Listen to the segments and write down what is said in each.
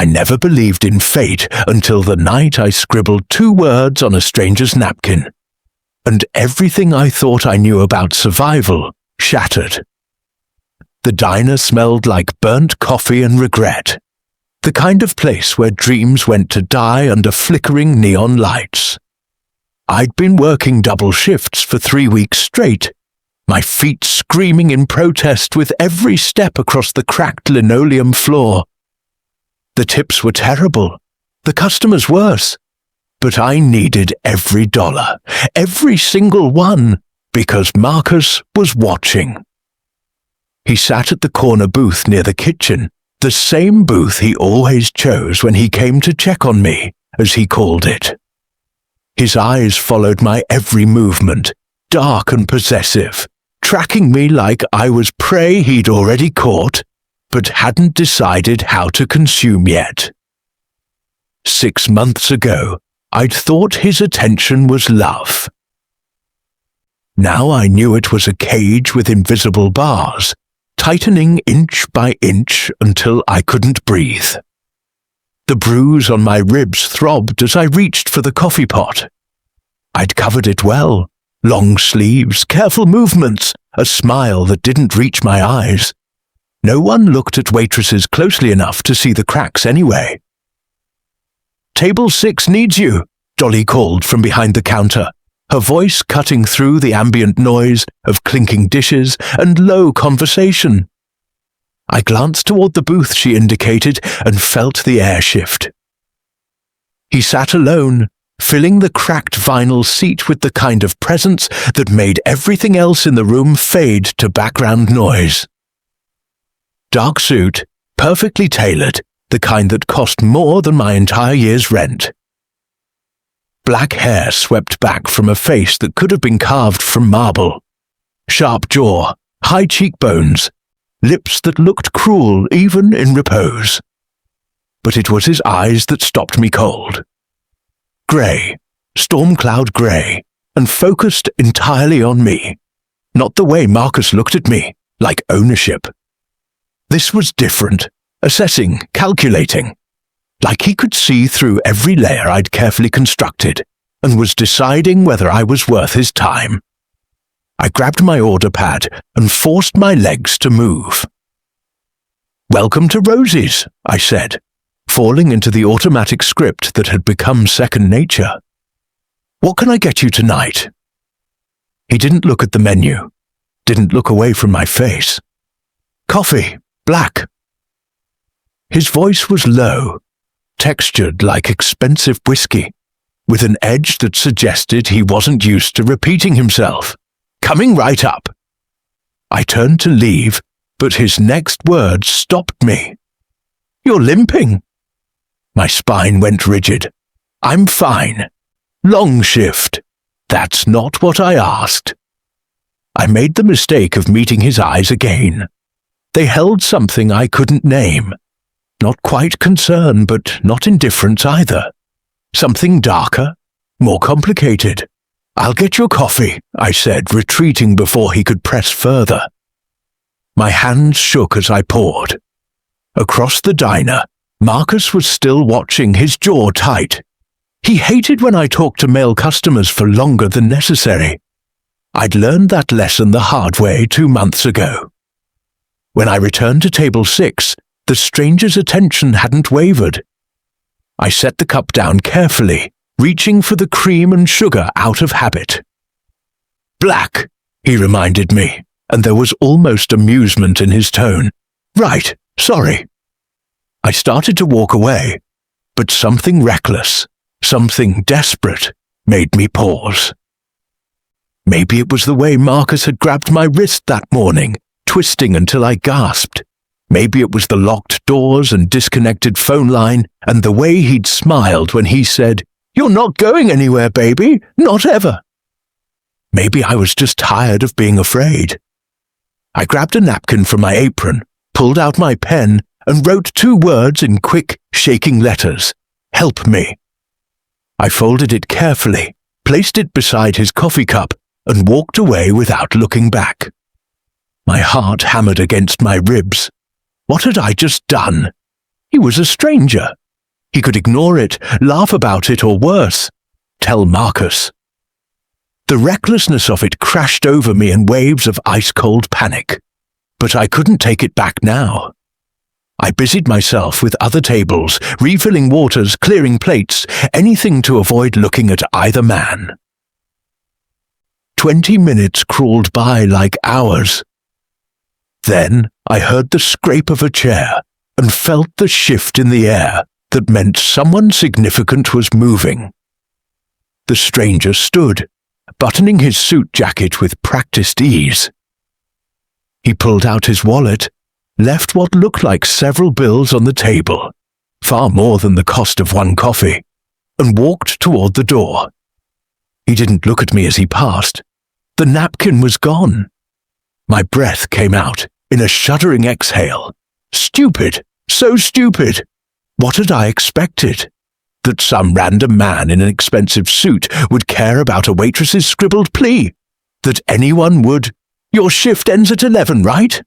I never believed in fate until the night I scribbled 2 words on a stranger's napkin, and everything I thought I knew about survival shattered. The diner smelled like burnt coffee and regret, the kind of place where dreams went to die under flickering neon lights. I'd been working double shifts for 3 weeks straight, my feet screaming in protest with every step across the cracked linoleum floor. The tips were terrible, the customers worse, but I needed every dollar, every single one, because Marcus was watching. He sat at the corner booth near the kitchen, the same booth he always chose when he came to check on me, as he called it. His eyes followed my every movement, dark and possessive, tracking me like I was prey he'd already caught, but hadn't decided how to consume yet. 6 months ago, I'd thought his attention was love. Now I knew it was a cage with invisible bars, tightening inch by inch until I couldn't breathe. The bruise on my ribs throbbed as I reached for the coffee pot. I'd covered it well, long sleeves, careful movements, a smile that didn't reach my eyes. No one looked at waitresses closely enough to see the cracks anyway. "Table 6 needs you," Dolly called from behind the counter, her voice cutting through the ambient noise of clinking dishes and low conversation. I glanced toward the booth she indicated and felt the air shift. He sat alone, filling the cracked vinyl seat with the kind of presence that made everything else in the room fade to background noise. Dark suit, perfectly tailored, the kind that cost more than my entire year's rent. Black hair swept back from a face that could have been carved from marble. Sharp jaw, high cheekbones, lips that looked cruel even in repose. But it was his eyes that stopped me cold. Grey, storm cloud grey, and focused entirely on me. Not the way Marcus looked at me, like ownership. This was different, assessing, calculating. Like he could see through every layer I'd carefully constructed, and was deciding whether I was worth his time. I grabbed my order pad and forced my legs to move. "Welcome to Rosie's," I said, falling into the automatic script that had become second nature. "What can I get you tonight?" He didn't look at the menu, didn't look away from my face. "Coffee, black." His voice was low, textured like expensive whiskey, with an edge that suggested he wasn't used to repeating himself. "Coming right up." I turned to leave, but his next words stopped me. "You're limping." My spine went rigid. "I'm fine. Long shift. That's not what I asked." I made the mistake of meeting his eyes again. They held something I couldn't name. Not quite concern, but not indifference either. Something darker, more complicated. "I'll get your coffee," I said, retreating before he could press further. My hands shook as I poured. Across the diner, Marcus was still watching, his jaw tight. He hated when I talked to male customers for longer than necessary. I'd learned that lesson the hard way 2 months ago. When I returned to table 6, the stranger's attention hadn't wavered. I set the cup down carefully, reaching for the cream and sugar out of habit. "Black," he reminded me, and there was almost amusement in his tone. "Right, sorry." I started to walk away, but something reckless, something desperate, made me pause. Maybe it was the way Marcus had grabbed my wrist that morning, twisting until I gasped. Maybe it was the locked doors and disconnected phone line, and the way he'd smiled when he said, "You're not going anywhere, baby, not ever." Maybe I was just tired of being afraid. I grabbed a napkin from my apron, pulled out my pen, and wrote 2 words in quick, shaking letters. "Help me." I folded it carefully, placed it beside his coffee cup, and walked away without looking back. My heart hammered against my ribs. What had I just done? He was a stranger. He could ignore it, laugh about it, or worse, tell Marcus. The recklessness of it crashed over me in waves of ice-cold panic, but I couldn't take it back now. I busied myself with other tables, refilling waters, clearing plates, anything to avoid looking at either man. 20 minutes crawled by like hours. Then I heard the scrape of a chair and felt the shift in the air that meant someone significant was moving. The stranger stood, buttoning his suit jacket with practiced ease. He pulled out his wallet, left what looked like several bills on the table, far more than the cost of one coffee, and walked toward the door. He didn't look at me as he passed. The napkin was gone. My breath came out in a shuddering exhale. Stupid, so stupid. What had I expected? That some random man in an expensive suit would care about a waitress's scribbled plea? That anyone would, "Your shift ends at 11, right?"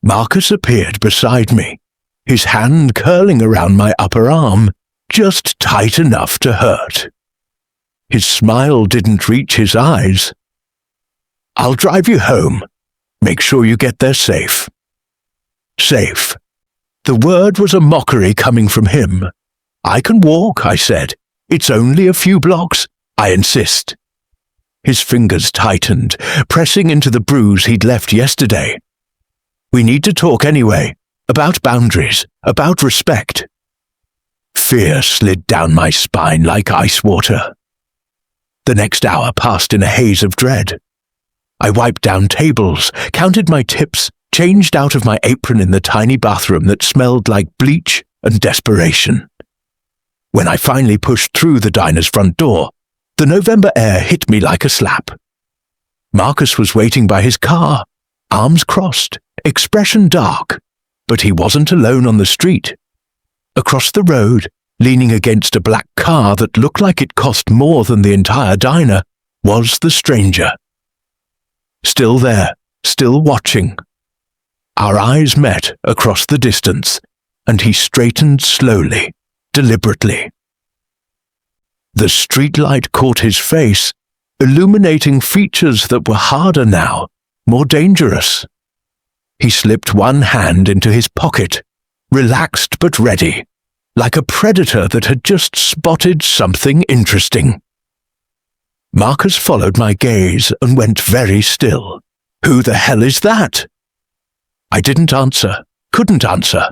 Marcus appeared beside me, his hand curling around my upper arm, just tight enough to hurt. His smile didn't reach his eyes. "I'll drive you home. Make sure you get there safe." Safe. The word was a mockery coming from him. "I can walk," I said. "It's only a few blocks. I insist." His fingers tightened, pressing into the bruise he'd left yesterday. "We need to talk anyway, about boundaries, about respect." Fear slid down my spine like ice water. The next hour passed in a haze of dread. I wiped down tables, counted my tips, changed out of my apron in the tiny bathroom that smelled like bleach and desperation. When I finally pushed through the diner's front door, the November air hit me like a slap. Marcus was waiting by his car, arms crossed, expression dark, but he wasn't alone on the street. Across the road, leaning against a black car that looked like it cost more than the entire diner, was the stranger. Still there, still watching. Our eyes met across the distance, and he straightened slowly, deliberately. The streetlight caught his face, illuminating features that were harder now, more dangerous. He slipped one hand into his pocket, relaxed but ready, like a predator that had just spotted something interesting. Marcus followed my gaze and went very still. "Who the hell is that?" I didn't answer, couldn't answer,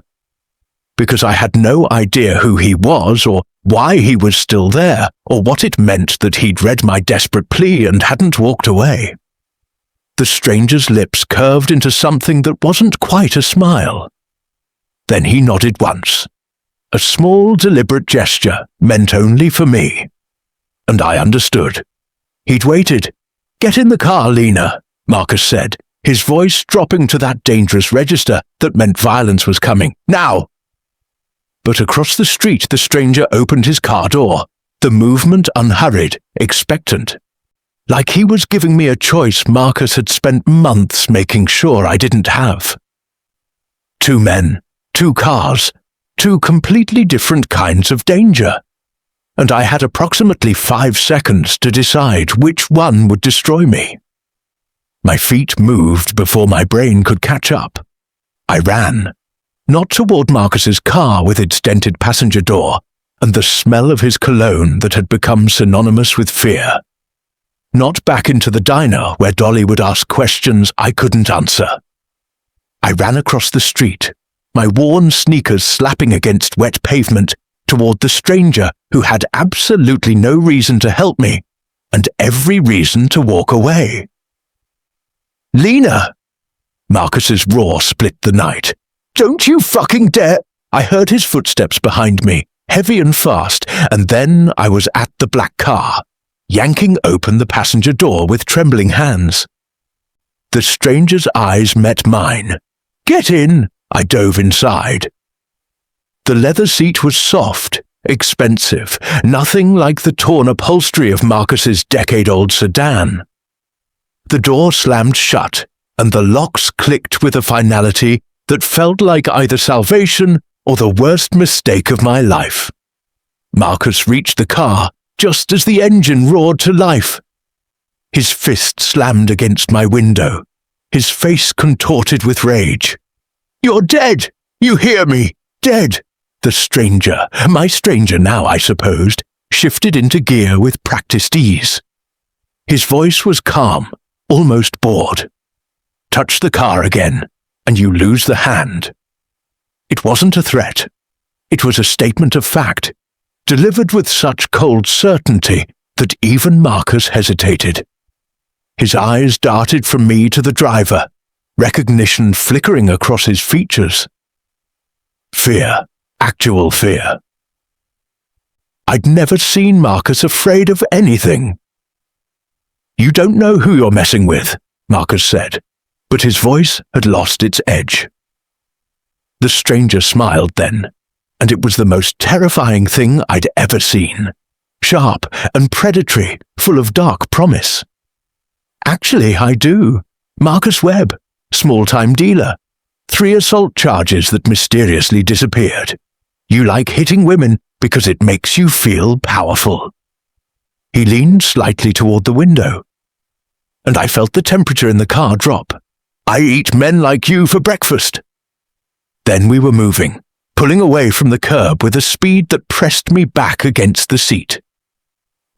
because I had no idea who he was or why he was still there, or what it meant that he'd read my desperate plea and hadn't walked away. The stranger's lips curved into something that wasn't quite a smile. Then he nodded once. A small, deliberate gesture meant only for me. And I understood. He'd waited. "Get in the car, Lena," Marcus said, his voice dropping to that dangerous register that meant violence was coming. "Now!" But across the street the stranger opened his car door, the movement unhurried, expectant. Like he was giving me a choice Marcus had spent months making sure I didn't have. 2 men, 2 cars, 2 completely different kinds of danger. And I had approximately 5 seconds to decide which one would destroy me. My feet moved before my brain could catch up. I ran, not toward Marcus's car with its dented passenger door and the smell of his cologne that had become synonymous with fear. Not back into the diner where Dolly would ask questions I couldn't answer. I ran across the street, my worn sneakers slapping against wet pavement, toward the stranger who had absolutely no reason to help me and every reason to walk away. "Lena!" Marcus's roar split the night. "Don't you fucking dare!" I heard his footsteps behind me, heavy and fast, and then I was at the black car, yanking open the passenger door with trembling hands. The stranger's eyes met mine. "Get in!" I dove inside. The leather seat was soft, expensive, nothing like the torn upholstery of Marcus's decade-old sedan. The door slammed shut, and the locks clicked with a finality that felt like either salvation or the worst mistake of my life. Marcus reached the car just as the engine roared to life. His fist slammed against my window, his face contorted with rage. "You're dead! You hear me? Dead!" The stranger, my stranger now I supposed, shifted into gear with practiced ease. His voice was calm, almost bored. "Touch the car again, and you lose the hand." It wasn't a threat. It was a statement of fact, delivered with such cold certainty that even Marcus hesitated. His eyes darted from me to the driver, recognition flickering across his features. Fear, actual fear. I'd never seen Marcus afraid of anything. "You don't know who you're messing with," Marcus said, but his voice had lost its edge. The stranger smiled then, and it was the most terrifying thing I'd ever seen. Sharp and predatory, full of dark promise. "Actually, I do. Marcus Webb, small-time dealer. 3 assault charges that mysteriously disappeared. You like hitting women because it makes you feel powerful." He leaned slightly toward the window, and I felt the temperature in the car drop. "I eat men like you for breakfast." Then we were moving, pulling away from the curb with a speed that pressed me back against the seat.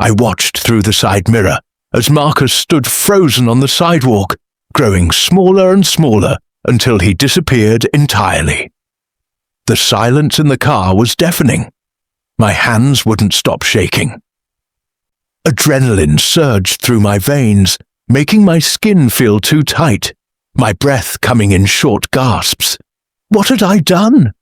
I watched through the side mirror as Marcus stood frozen on the sidewalk, growing smaller and smaller until he disappeared entirely. The silence in the car was deafening. My hands wouldn't stop shaking. Adrenaline surged through my veins, making my skin feel too tight, my breath coming in short gasps. What had I done?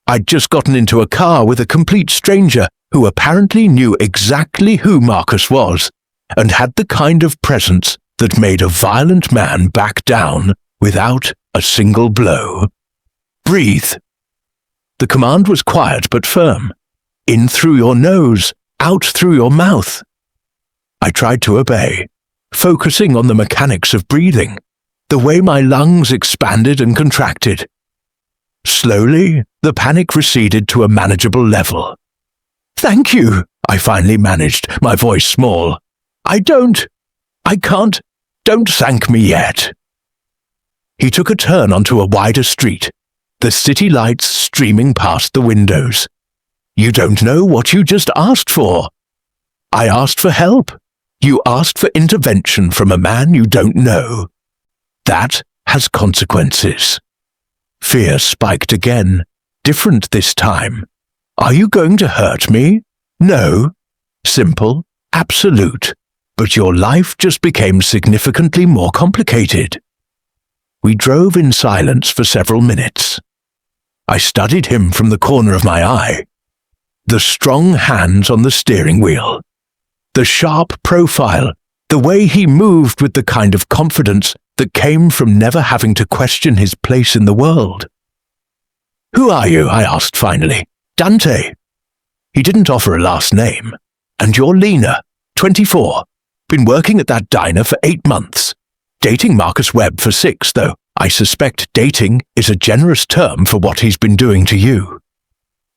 I'd just gotten into a car with a complete stranger who apparently knew exactly who Marcus was, and had the kind of presence that made a violent man back down without a single blow. "Breathe." The command was quiet but firm. "In through your nose, out through your mouth." I tried to obey, focusing on the mechanics of breathing, the way my lungs expanded and contracted. Slowly, the panic receded to a manageable level. "Thank you," I finally managed, my voice small. I can't, don't thank me yet." He took a turn onto a wider street, the city lights streaming past the windows. "You don't know what you just asked for." "I asked for help. You asked for intervention from a man you don't know. That has consequences." Fear spiked again, different this time. "Are you going to hurt me?" "No." Simple, absolute. But your life just became significantly more complicated. We drove in silence for several minutes. I studied him from the corner of my eye. The strong hands on the steering wheel. The sharp profile, the way he moved with the kind of confidence that came from never having to question his place in the world. "Who are you?" I asked finally. "Dante." He didn't offer a last name. "And you're Lena, 24. Been working at that diner for 8 months. Dating Marcus Webb for 6, though I suspect dating is a generous term for what he's been doing to you."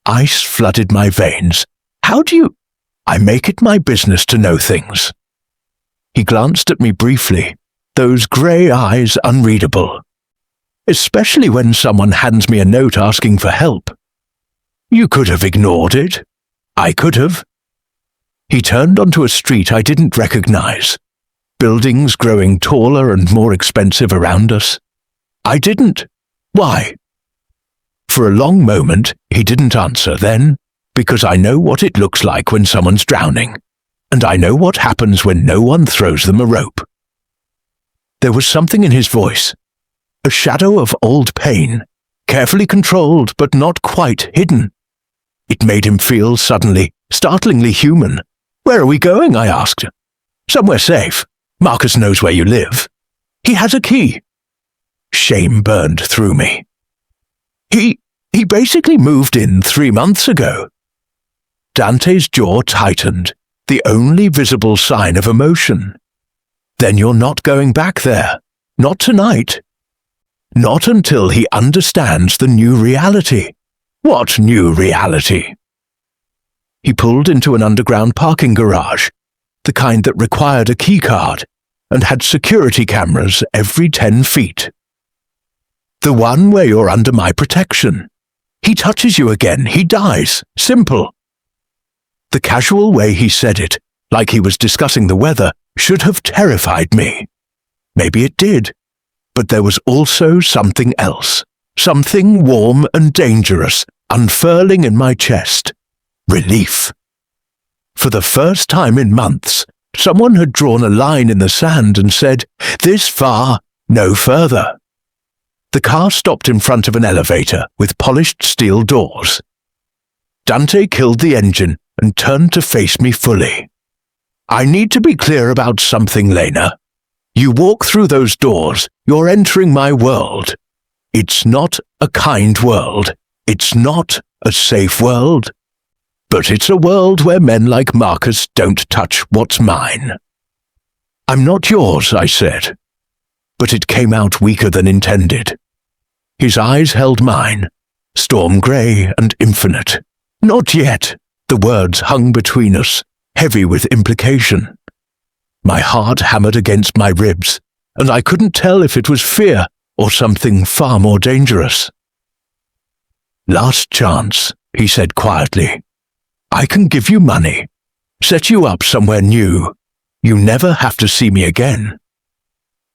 Ice flooded my veins. "How do you—" "I make it my business to know things." He glanced at me briefly, those grey eyes unreadable. "Especially when someone hands me a note asking for help." "You could have ignored it." "I could have." He turned onto a street I didn't recognize, buildings growing taller and more expensive around us. "I didn't." "Why?" For a long moment, he didn't answer then, because I know what it looks like when someone's drowning, and I know what happens when no one throws them a rope. There was something in his voice, a shadow of old pain, carefully controlled but not quite hidden. It made him feel suddenly, startlingly human. "Where are we going?" I asked. "Somewhere safe. Marcus knows where you live. He has a key." Shame burned through me. He basically moved in 3 months ago." Dante's jaw tightened, the only visible sign of emotion. "Then you're not going back there. Not tonight. Not until he understands the new reality. What new reality? He pulled into an underground parking garage, the kind that required a keycard and had security cameras every 10 feet. The one where you're under my protection. He touches you again, he dies. Simple. The casual way he said it, like he was discussing the weather, should have terrified me. Maybe it did, but there was also something else, something warm and dangerous, unfurling in my chest. Relief. For the first time in months, someone had drawn a line in the sand and said, "This far, no further." The car stopped in front of an elevator with polished steel doors. Dante killed the engine and turned to face me fully. "I need to be clear about something, Lena. You walk through those doors, you're entering my world. It's not a kind world. It's not a safe world. But it's a world where men like Marcus don't touch what's mine." "I'm not yours," I said. But it came out weaker than intended. His eyes held mine, storm grey and infinite. "Not yet." The words hung between us, heavy with implication. My heart hammered against my ribs, and I couldn't tell if it was fear or something far more dangerous. "Last chance," he said quietly. "I can give you money, set you up somewhere new. You never have to see me again."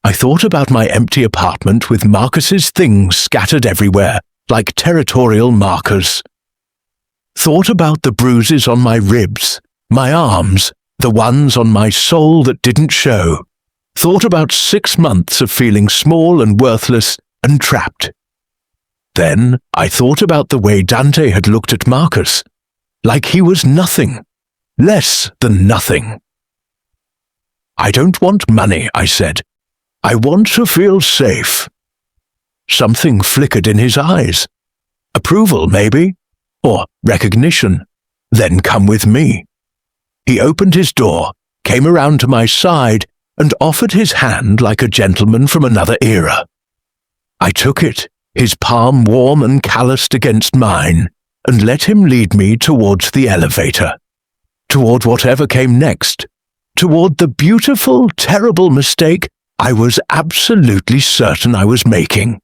I thought about my empty apartment with Marcus's things scattered everywhere, like territorial markers. Thought about the bruises on my ribs, my arms, the ones on my soul that didn't show. Thought about 6 months of feeling small and worthless and trapped. Then I thought about the way Dante had looked at Marcus, like he was nothing, less than nothing. "I don't want money," I said. "I want to feel safe." Something flickered in his eyes. Approval, maybe, or recognition. "Then come with me." He opened his door, came around to my side, and offered his hand like a gentleman from another era. I took it, his palm warm and calloused against mine, and let him lead me towards the elevator, toward whatever came next, toward the beautiful, terrible mistake I was absolutely certain I was making.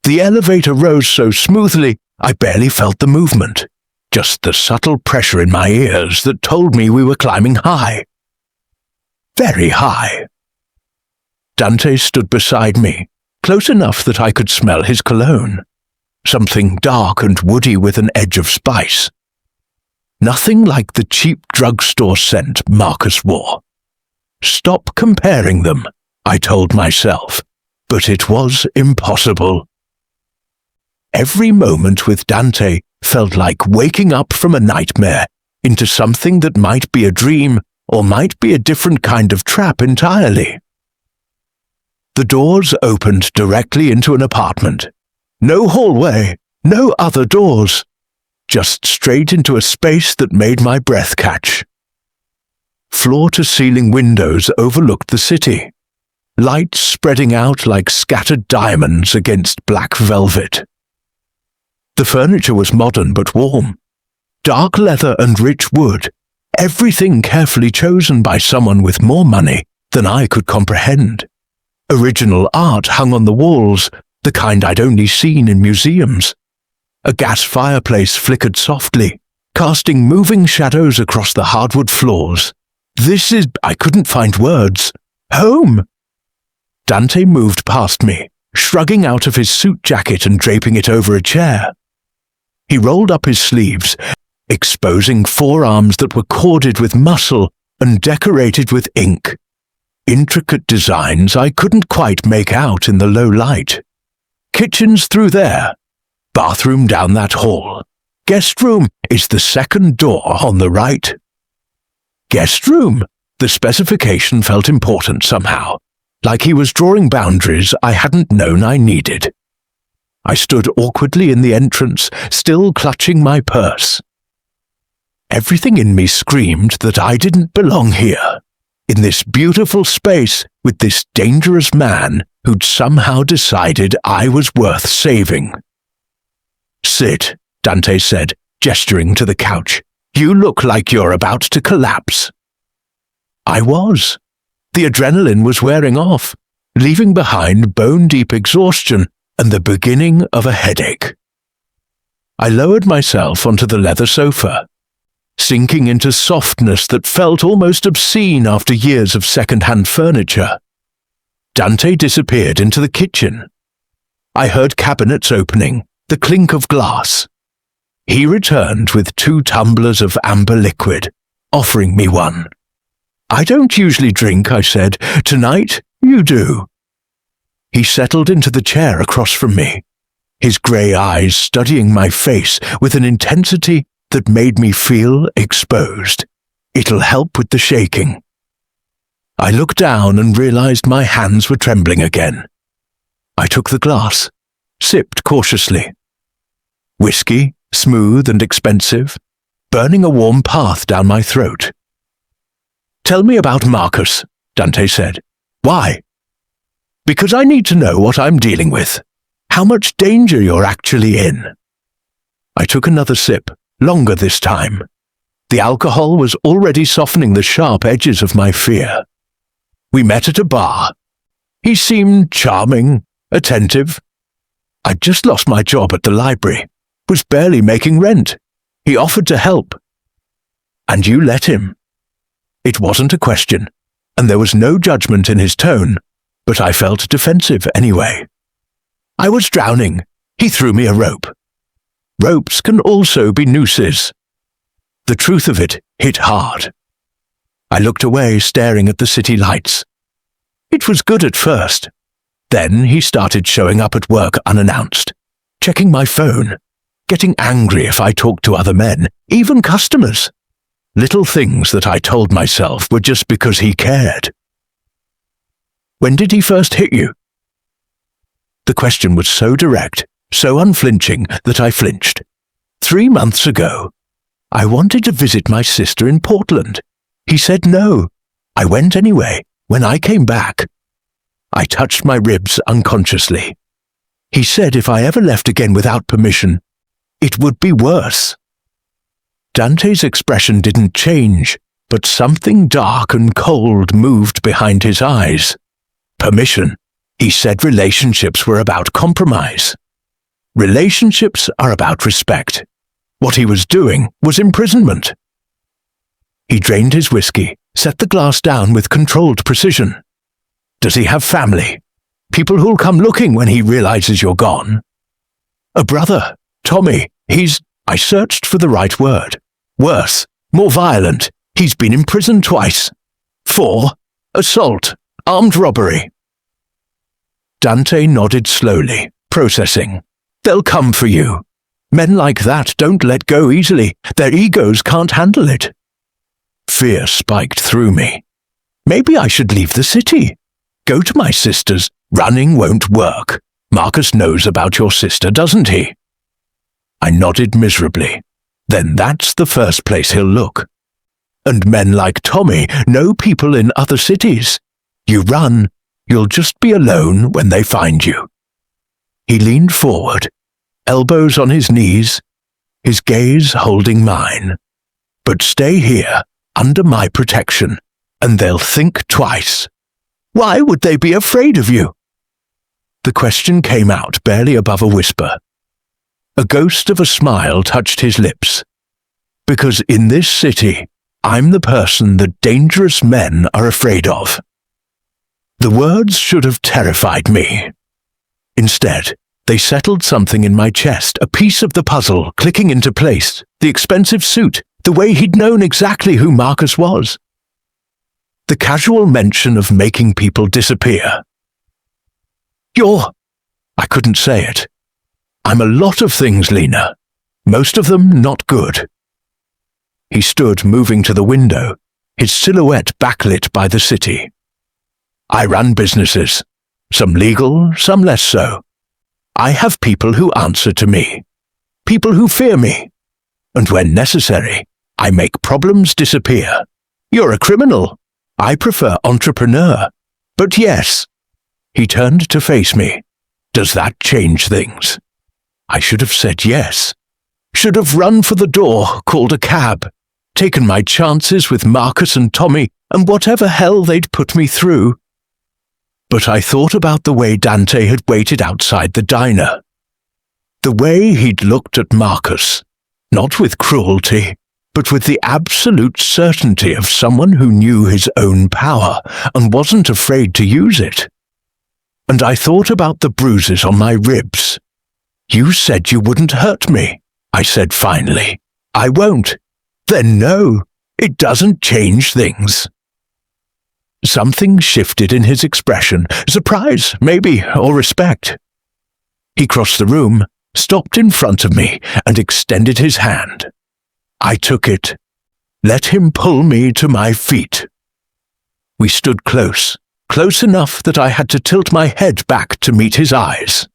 The elevator rose so smoothly I barely felt the movement, just the subtle pressure in my ears that told me we were climbing high. Very high. Dante stood beside me, close enough that I could smell his cologne, something dark and woody with an edge of spice. Nothing like the cheap drugstore scent Marcus wore. Stop comparing them, I told myself, but it was impossible. Every moment with Dante felt like waking up from a nightmare into something that might be a dream or might be a different kind of trap entirely. The doors opened directly into an apartment. No hallway, no other doors, just straight into a space that made my breath catch. Floor-to-ceiling windows overlooked the city, lights spreading out like scattered diamonds against black velvet. The furniture was modern but warm. Dark leather and rich wood, everything carefully chosen by someone with more money than I could comprehend. Original art hung on the walls, the kind I'd only seen in museums. A gas fireplace flickered softly, casting moving shadows across the hardwood floors. I couldn't find words. Home! Dante moved past me, shrugging out of his suit jacket and draping it over a chair. He rolled up his sleeves, exposing forearms that were corded with muscle and decorated with ink. Intricate designs I couldn't quite make out in the low light. Kitchen's through there. Bathroom down that hall. Guest room is the second door on the right. Guest room. The specification felt important somehow, like he was drawing boundaries I hadn't known I needed. I stood awkwardly in the entrance, still clutching my purse. Everything in me screamed that I didn't belong here, in this beautiful space with this dangerous man who'd somehow decided I was worth saving. "Sit," Dante said, gesturing to the couch. "You look like you're about to collapse." I was. The adrenaline was wearing off, leaving behind bone-deep exhaustion and the beginning of a headache. I lowered myself onto the leather sofa, sinking into softness that felt almost obscene after years of second-hand furniture. Dante disappeared into the kitchen. I heard cabinets opening, the clink of glass. He returned with 2 tumblers of amber liquid, offering me one. "I don't usually drink," I said. "Tonight, you do." He settled into the chair across from me, his grey eyes studying my face with an intensity that made me feel exposed. "It'll help with the shaking." I looked down and realized my hands were trembling again. I took the glass, sipped cautiously. Whiskey, smooth and expensive, burning a warm path down my throat. "Tell me about Marcus," Dante said. "Why?" "Because I need to know what I'm dealing with. How much danger you're actually in." I took another sip, longer this time. The alcohol was already softening the sharp edges of my fear. We met at a bar. He seemed charming, attentive. I'd just lost my job at the library, was barely making rent. He offered to help. "And you let him?" It wasn't a question, and there was no judgment in his tone, but I felt defensive anyway. "I was drowning. He threw me a rope." Ropes can also be nooses. The truth of it hit hard. I looked away, staring at the city lights. It was good at first. Then he started showing up at work unannounced, checking my phone, getting angry if I talked to other men, even customers. Little things that I told myself were just because he cared. "When did he first hit you?" The question was so direct, so unflinching, that I flinched. 3 months ago. I wanted to visit my sister in Portland. He said no. I went anyway. When I came back, I touched my ribs unconsciously. He said if I ever left again without permission, it would be worse. Dante's expression didn't change, but something dark and cold moved behind his eyes. Permission. He said relationships were about compromise. Relationships are about respect. What he was doing was imprisonment. He drained his whiskey, set the glass down with controlled precision. "Does he have family? People who'll come looking when he realizes you're gone?" "A brother, Tommy. I searched for the right word. Worse, more violent. He's been in prison twice. For assault, armed robbery." Dante nodded slowly, processing. "They'll come for you. Men like that don't let go easily. Their egos can't handle it." Fear spiked through me. Maybe I should leave the city. Go to my sister's. Running won't work. Marcus knows about your sister, doesn't he? I nodded miserably. Then that's the first place he'll look. And men like Tommy know people in other cities. You run, you'll just be alone when they find you. He leaned forward, elbows on his knees, his gaze holding mine. "But stay here, under my protection, and they'll think twice." "Why would they be afraid of you?" The question came out barely above a whisper. A ghost of a smile touched his lips. "Because in this city, I'm the person that dangerous men are afraid of." The words should have terrified me. Instead, they settled something in my chest, a piece of the puzzle clicking into place, the expensive suit, the way he'd known exactly who Marcus was. The casual mention of making people disappear. I couldn't say it. "I'm a lot of things, Lena. Most of them not good." He stood moving to the window, his silhouette backlit by the city. "I run businesses, some legal, some less so. I have people who answer to me, people who fear me, and when necessary, I make problems disappear. You're a criminal. I prefer entrepreneur. But yes." He turned to face me. "Does that change things?" I should have said yes. Should have run for the door, called a cab, taken my chances with Marcus and Tommy and whatever hell they'd put me through. But I thought about the way Dante had waited outside the diner. The way he'd looked at Marcus, not with cruelty, but with the absolute certainty of someone who knew his own power and wasn't afraid to use it. And I thought about the bruises on my ribs. "You said you wouldn't hurt me," I said finally. "I won't." "Then no, it doesn't change things." Something shifted in his expression, surprise, maybe, or respect. He crossed the room, stopped in front of me, and extended his hand. I took it, let him pull me to my feet. We stood close enough that I had to tilt my head back to meet his eyes.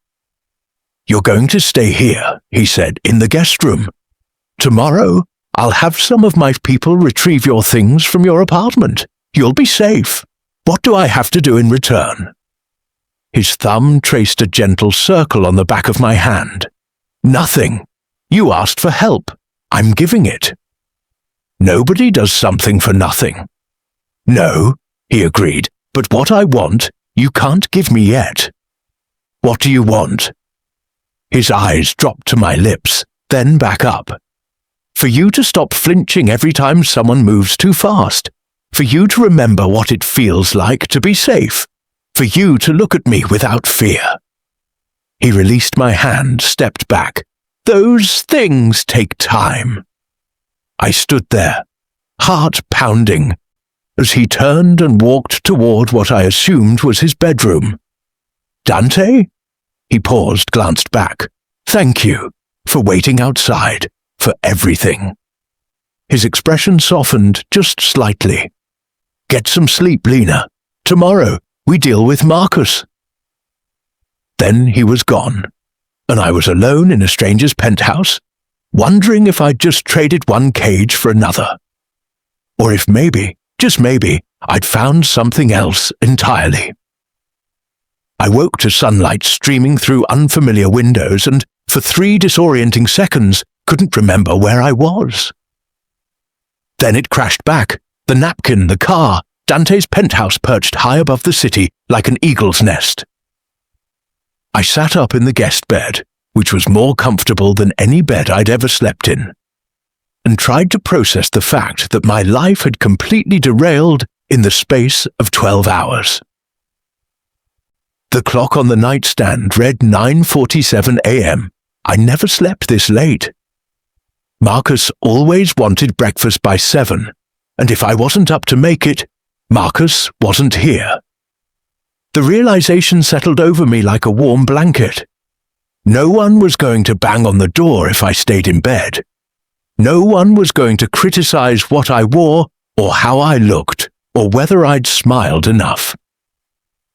"You're going to stay here," he said, "in the guest room. Tomorrow, I'll have some of my people retrieve your things from your apartment. You'll be safe. What do I have to do in return?" His thumb traced a gentle circle on the back of my hand. "Nothing. You asked for help. I'm giving it." "Nobody does something for nothing." "No," he agreed, "but what I want, you can't give me yet." "What do you want?" His eyes dropped to my lips, then back up. "For you to stop flinching every time someone moves too fast. For you to remember what it feels like to be safe. For you to look at me without fear." He released my hand, stepped back. "Those things take time." I stood there, heart pounding, as he turned and walked toward what I assumed was his bedroom. "Dante?" He paused, glanced back. "Thank you for waiting outside, for everything." His expression softened just slightly. "Get some sleep, Lena. Tomorrow we deal with Marcus." Then he was gone, and I was alone in a stranger's penthouse, wondering if I'd just traded one cage for another. Or if maybe, just maybe, I'd found something else entirely. I woke to sunlight streaming through unfamiliar windows and, for 3 disorienting seconds, couldn't remember where I was. Then it crashed back. The napkin, the car, Dante's penthouse perched high above the city like an eagle's nest. I sat up in the guest bed, which was more comfortable than any bed I'd ever slept in, and tried to process the fact that my life had completely derailed in the space of 12 hours. The clock on the nightstand read 9:47 a.m. I never slept this late. Marcus always wanted breakfast by 7, and if I wasn't up to make it, Marcus wasn't here. The realization settled over me like a warm blanket. No one was going to bang on the door if I stayed in bed. No one was going to criticize what I wore, or how I looked, or whether I'd smiled enough.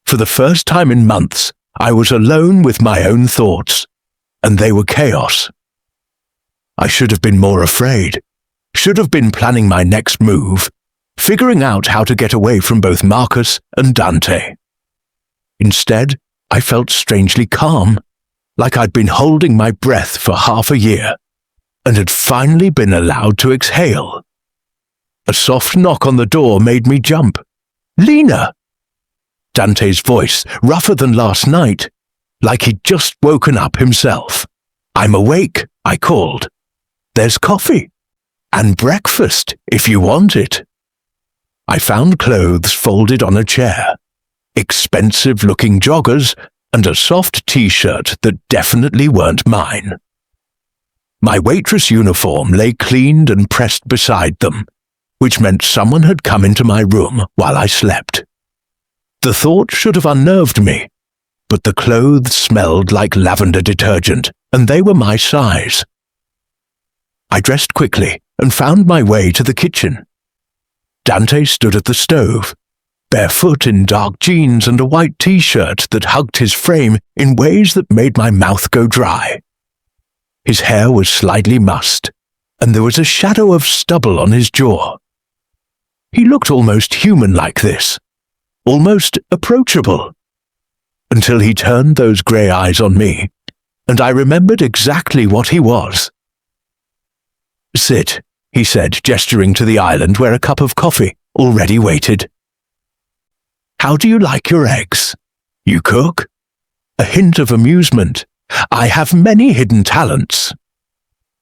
For the first time in months, I was alone with my own thoughts, and they were chaos. I should have been more afraid, should have been planning my next move, figuring out how to get away from both Marcus and Dante. Instead, I felt strangely calm, like I'd been holding my breath for half a year, and had finally been allowed to exhale. A soft knock on the door made me jump. "Lena!" Dante's voice, rougher than last night, like he'd just woken up himself. "I'm awake," I called. "There's coffee. And breakfast, if you want it." I found clothes folded on a chair, expensive-looking joggers, and a soft t-shirt that definitely weren't mine. My waitress uniform lay cleaned and pressed beside them, which meant someone had come into my room while I slept. The thought should have unnerved me, but the clothes smelled like lavender detergent, and they were my size. I dressed quickly and found my way to the kitchen. Dante stood at the stove, barefoot in dark jeans and a white t-shirt that hugged his frame in ways that made my mouth go dry. His hair was slightly mussed, and there was a shadow of stubble on his jaw. He looked almost human like this, almost approachable, until he turned those grey eyes on me, and I remembered exactly what he was. Sit, he said, gesturing to the island where a cup of coffee already waited. How do you like your eggs? You cook? A hint of amusement. I have many hidden talents.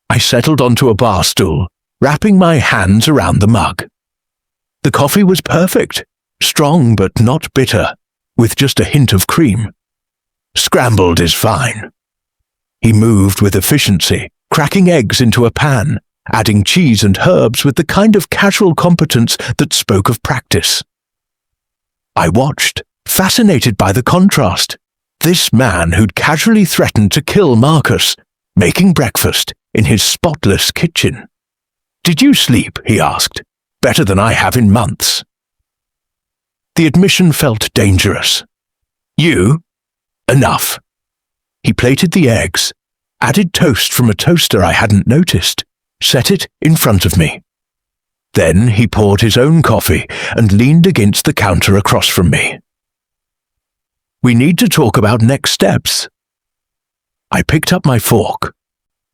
I settled onto a bar stool, wrapping my hands around the mug. The coffee was perfect, strong but not bitter, with just a hint of cream. Scrambled is fine. He moved with efficiency, cracking eggs into a pan, adding cheese and herbs with the kind of casual competence that spoke of practice. I watched, fascinated by the contrast. This man who'd casually threatened to kill Marcus, making breakfast in his spotless kitchen. Did you sleep? He asked. Better than I have in months. The admission felt dangerous. You? Enough. He plated the eggs, added toast from a toaster I hadn't noticed, set it in front of me. Then he poured his own coffee and leaned against the counter across from me. We need to talk about next steps. I picked up my fork.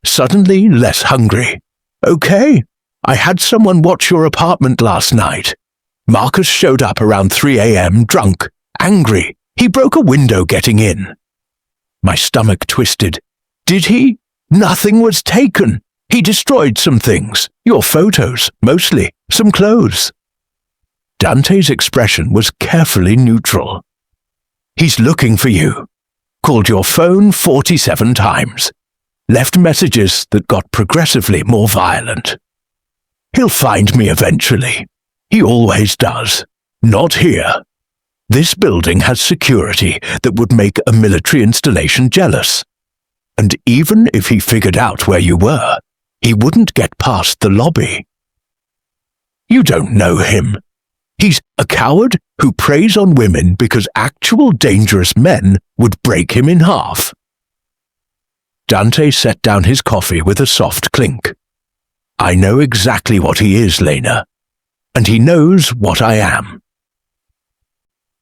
Suddenly less hungry. Okay, I had someone watch your apartment last night. Marcus showed up around 3 a.m. drunk, angry. He broke a window getting in. My stomach twisted. Did he? Nothing was taken. He destroyed some things. Your photos, mostly. Some clothes. Dante's expression was carefully neutral. He's looking for you. Called your phone 47 times. Left messages that got progressively more violent. He'll find me eventually. He always does. Not here. This building has security that would make a military installation jealous. And even if he figured out where you were, he wouldn't get past the lobby. You don't know him. He's a coward who preys on women because actual dangerous men would break him in half. Dante set down his coffee with a soft clink. I know exactly what he is, Lena. And he knows what I am.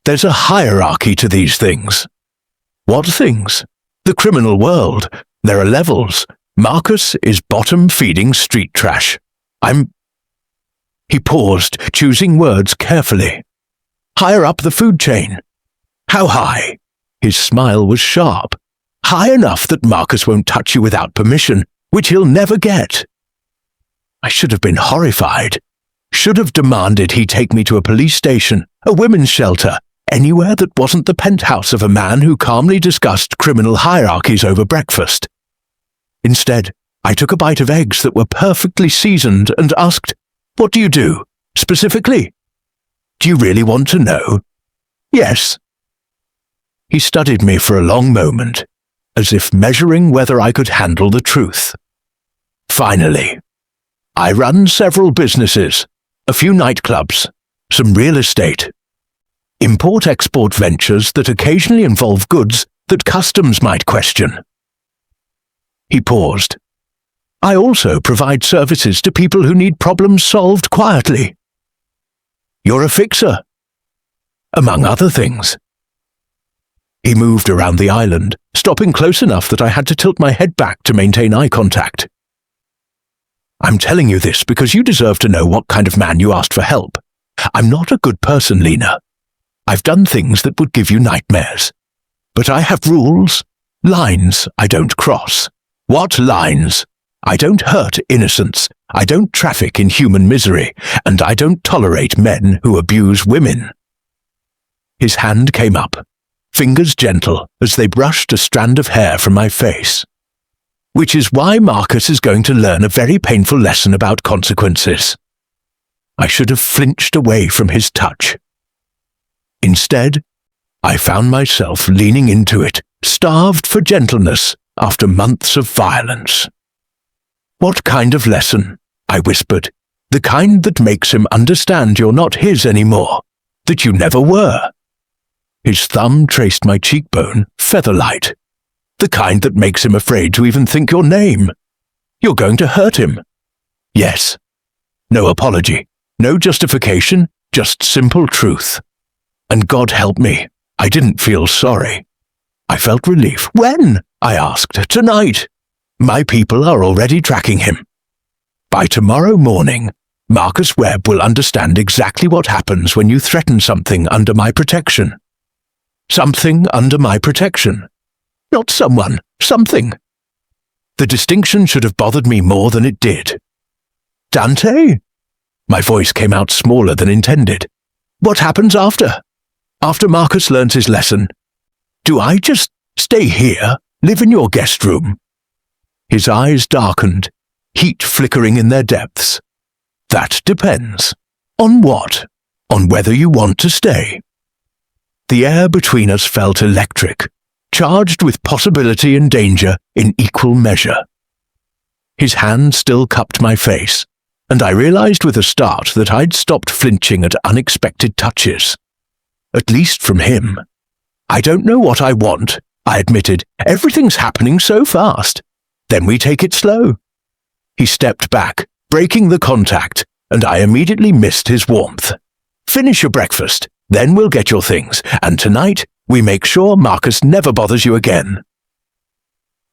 There's a hierarchy to these things. What things? The criminal world. There are levels. Marcus is bottom-feeding street trash. He paused, choosing words carefully. Higher up the food chain. How high? His smile was sharp. High enough that Marcus won't touch you without permission, which he'll never get. I should have been horrified. Should have demanded he take me to a police station, a women's shelter, anywhere that wasn't the penthouse of a man who calmly discussed criminal hierarchies over breakfast. Instead, I took a bite of eggs that were perfectly seasoned and asked, What do you do, specifically? Do you really want to know? Yes. He studied me for a long moment, as if measuring whether I could handle the truth. Finally, I run several businesses, a few nightclubs, some real estate, import-export ventures that occasionally involve goods that customs might question. He paused. I also provide services to people who need problems solved quietly. You're a fixer, among other things. He moved around the island, stopping close enough that I had to tilt my head back to maintain eye contact. I'm telling you this because you deserve to know what kind of man you asked for help. I'm not a good person, Lena. I've done things that would give you nightmares. But I have rules, lines I don't cross. What lines? I don't hurt innocents, I don't traffic in human misery, and I don't tolerate men who abuse women. His hand came up, fingers gentle as they brushed a strand of hair from my face. Which is why Marcus is going to learn a very painful lesson about consequences. I should have flinched away from his touch. Instead, I found myself leaning into it, starved for gentleness after months of violence. What kind of lesson? I whispered. The kind that makes him understand you're not his anymore, that you never were. His thumb traced my cheekbone, feather-light. The kind that makes him afraid to even think your name. You're going to hurt him. Yes. No apology, no justification, just simple truth. And God help me, I didn't feel sorry. I felt relief. When? I asked. Tonight. My people are already tracking him. By tomorrow morning, Marcus Webb will understand exactly what happens when you threaten something under my protection. Something under my protection. Not someone, something. The distinction should have bothered me more than it did. Dante? My voice came out smaller than intended. What happens after? After Marcus learns his lesson? Do I just stay here, live in your guest room? His eyes darkened, heat flickering in their depths. That depends. On what? On whether you want to stay. The air between us felt electric, charged with possibility and danger in equal measure. His hand still cupped my face, and I realized with a start that I'd stopped flinching at unexpected touches. At least from him. I don't know what I want, I admitted. Everything's happening so fast. Then we take it slow. He stepped back, breaking the contact, and I immediately missed his warmth. Finish your breakfast, then we'll get your things, and tonight we make sure Marcus never bothers you again.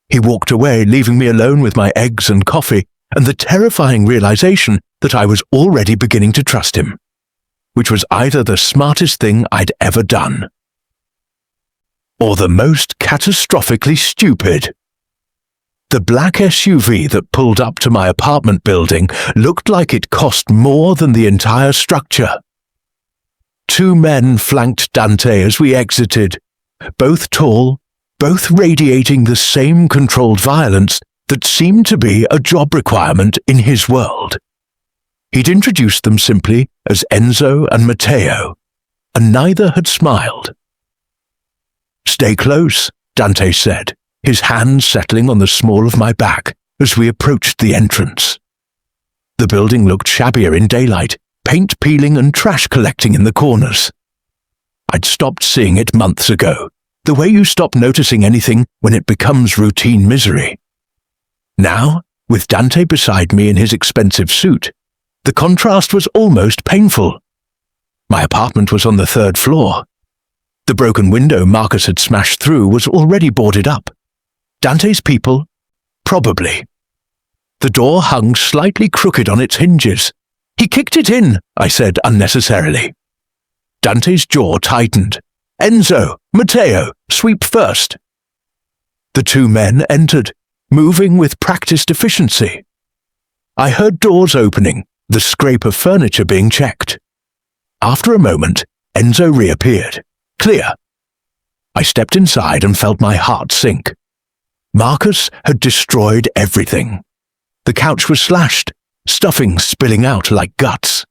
He walked away, leaving me alone with my eggs and coffee, and the terrifying realization that I was already beginning to trust him, which was either the smartest thing I'd ever done, or the most catastrophically stupid. The black SUV that pulled up to my apartment building looked like it cost more than the entire structure. 2 men flanked Dante as we exited, both tall, both radiating the same controlled violence that seemed to be a job requirement in his world. He'd introduced them simply as Enzo and Matteo, and neither had smiled. "Stay close," Dante said, his hands settling on the small of my back as we approached the entrance. The building looked shabbier in daylight, paint peeling and trash collecting in the corners. I'd stopped seeing it months ago, the way you stop noticing anything when it becomes routine misery. Now, with Dante beside me in his expensive suit, the contrast was almost painful. My apartment was on the 3rd floor. The broken window Marcus had smashed through was already boarded up. Dante's people? Probably. The door hung slightly crooked on its hinges. "He kicked it in," I said unnecessarily. Dante's jaw tightened. "Enzo, Matteo, sweep first." The 2 men entered, moving with practiced efficiency. I heard doors opening, the scrape of furniture being checked. After a moment, Enzo reappeared. Clear. I stepped inside and felt my heart sink. Marcus had destroyed everything. The couch was slashed, stuffing spilling out like guts.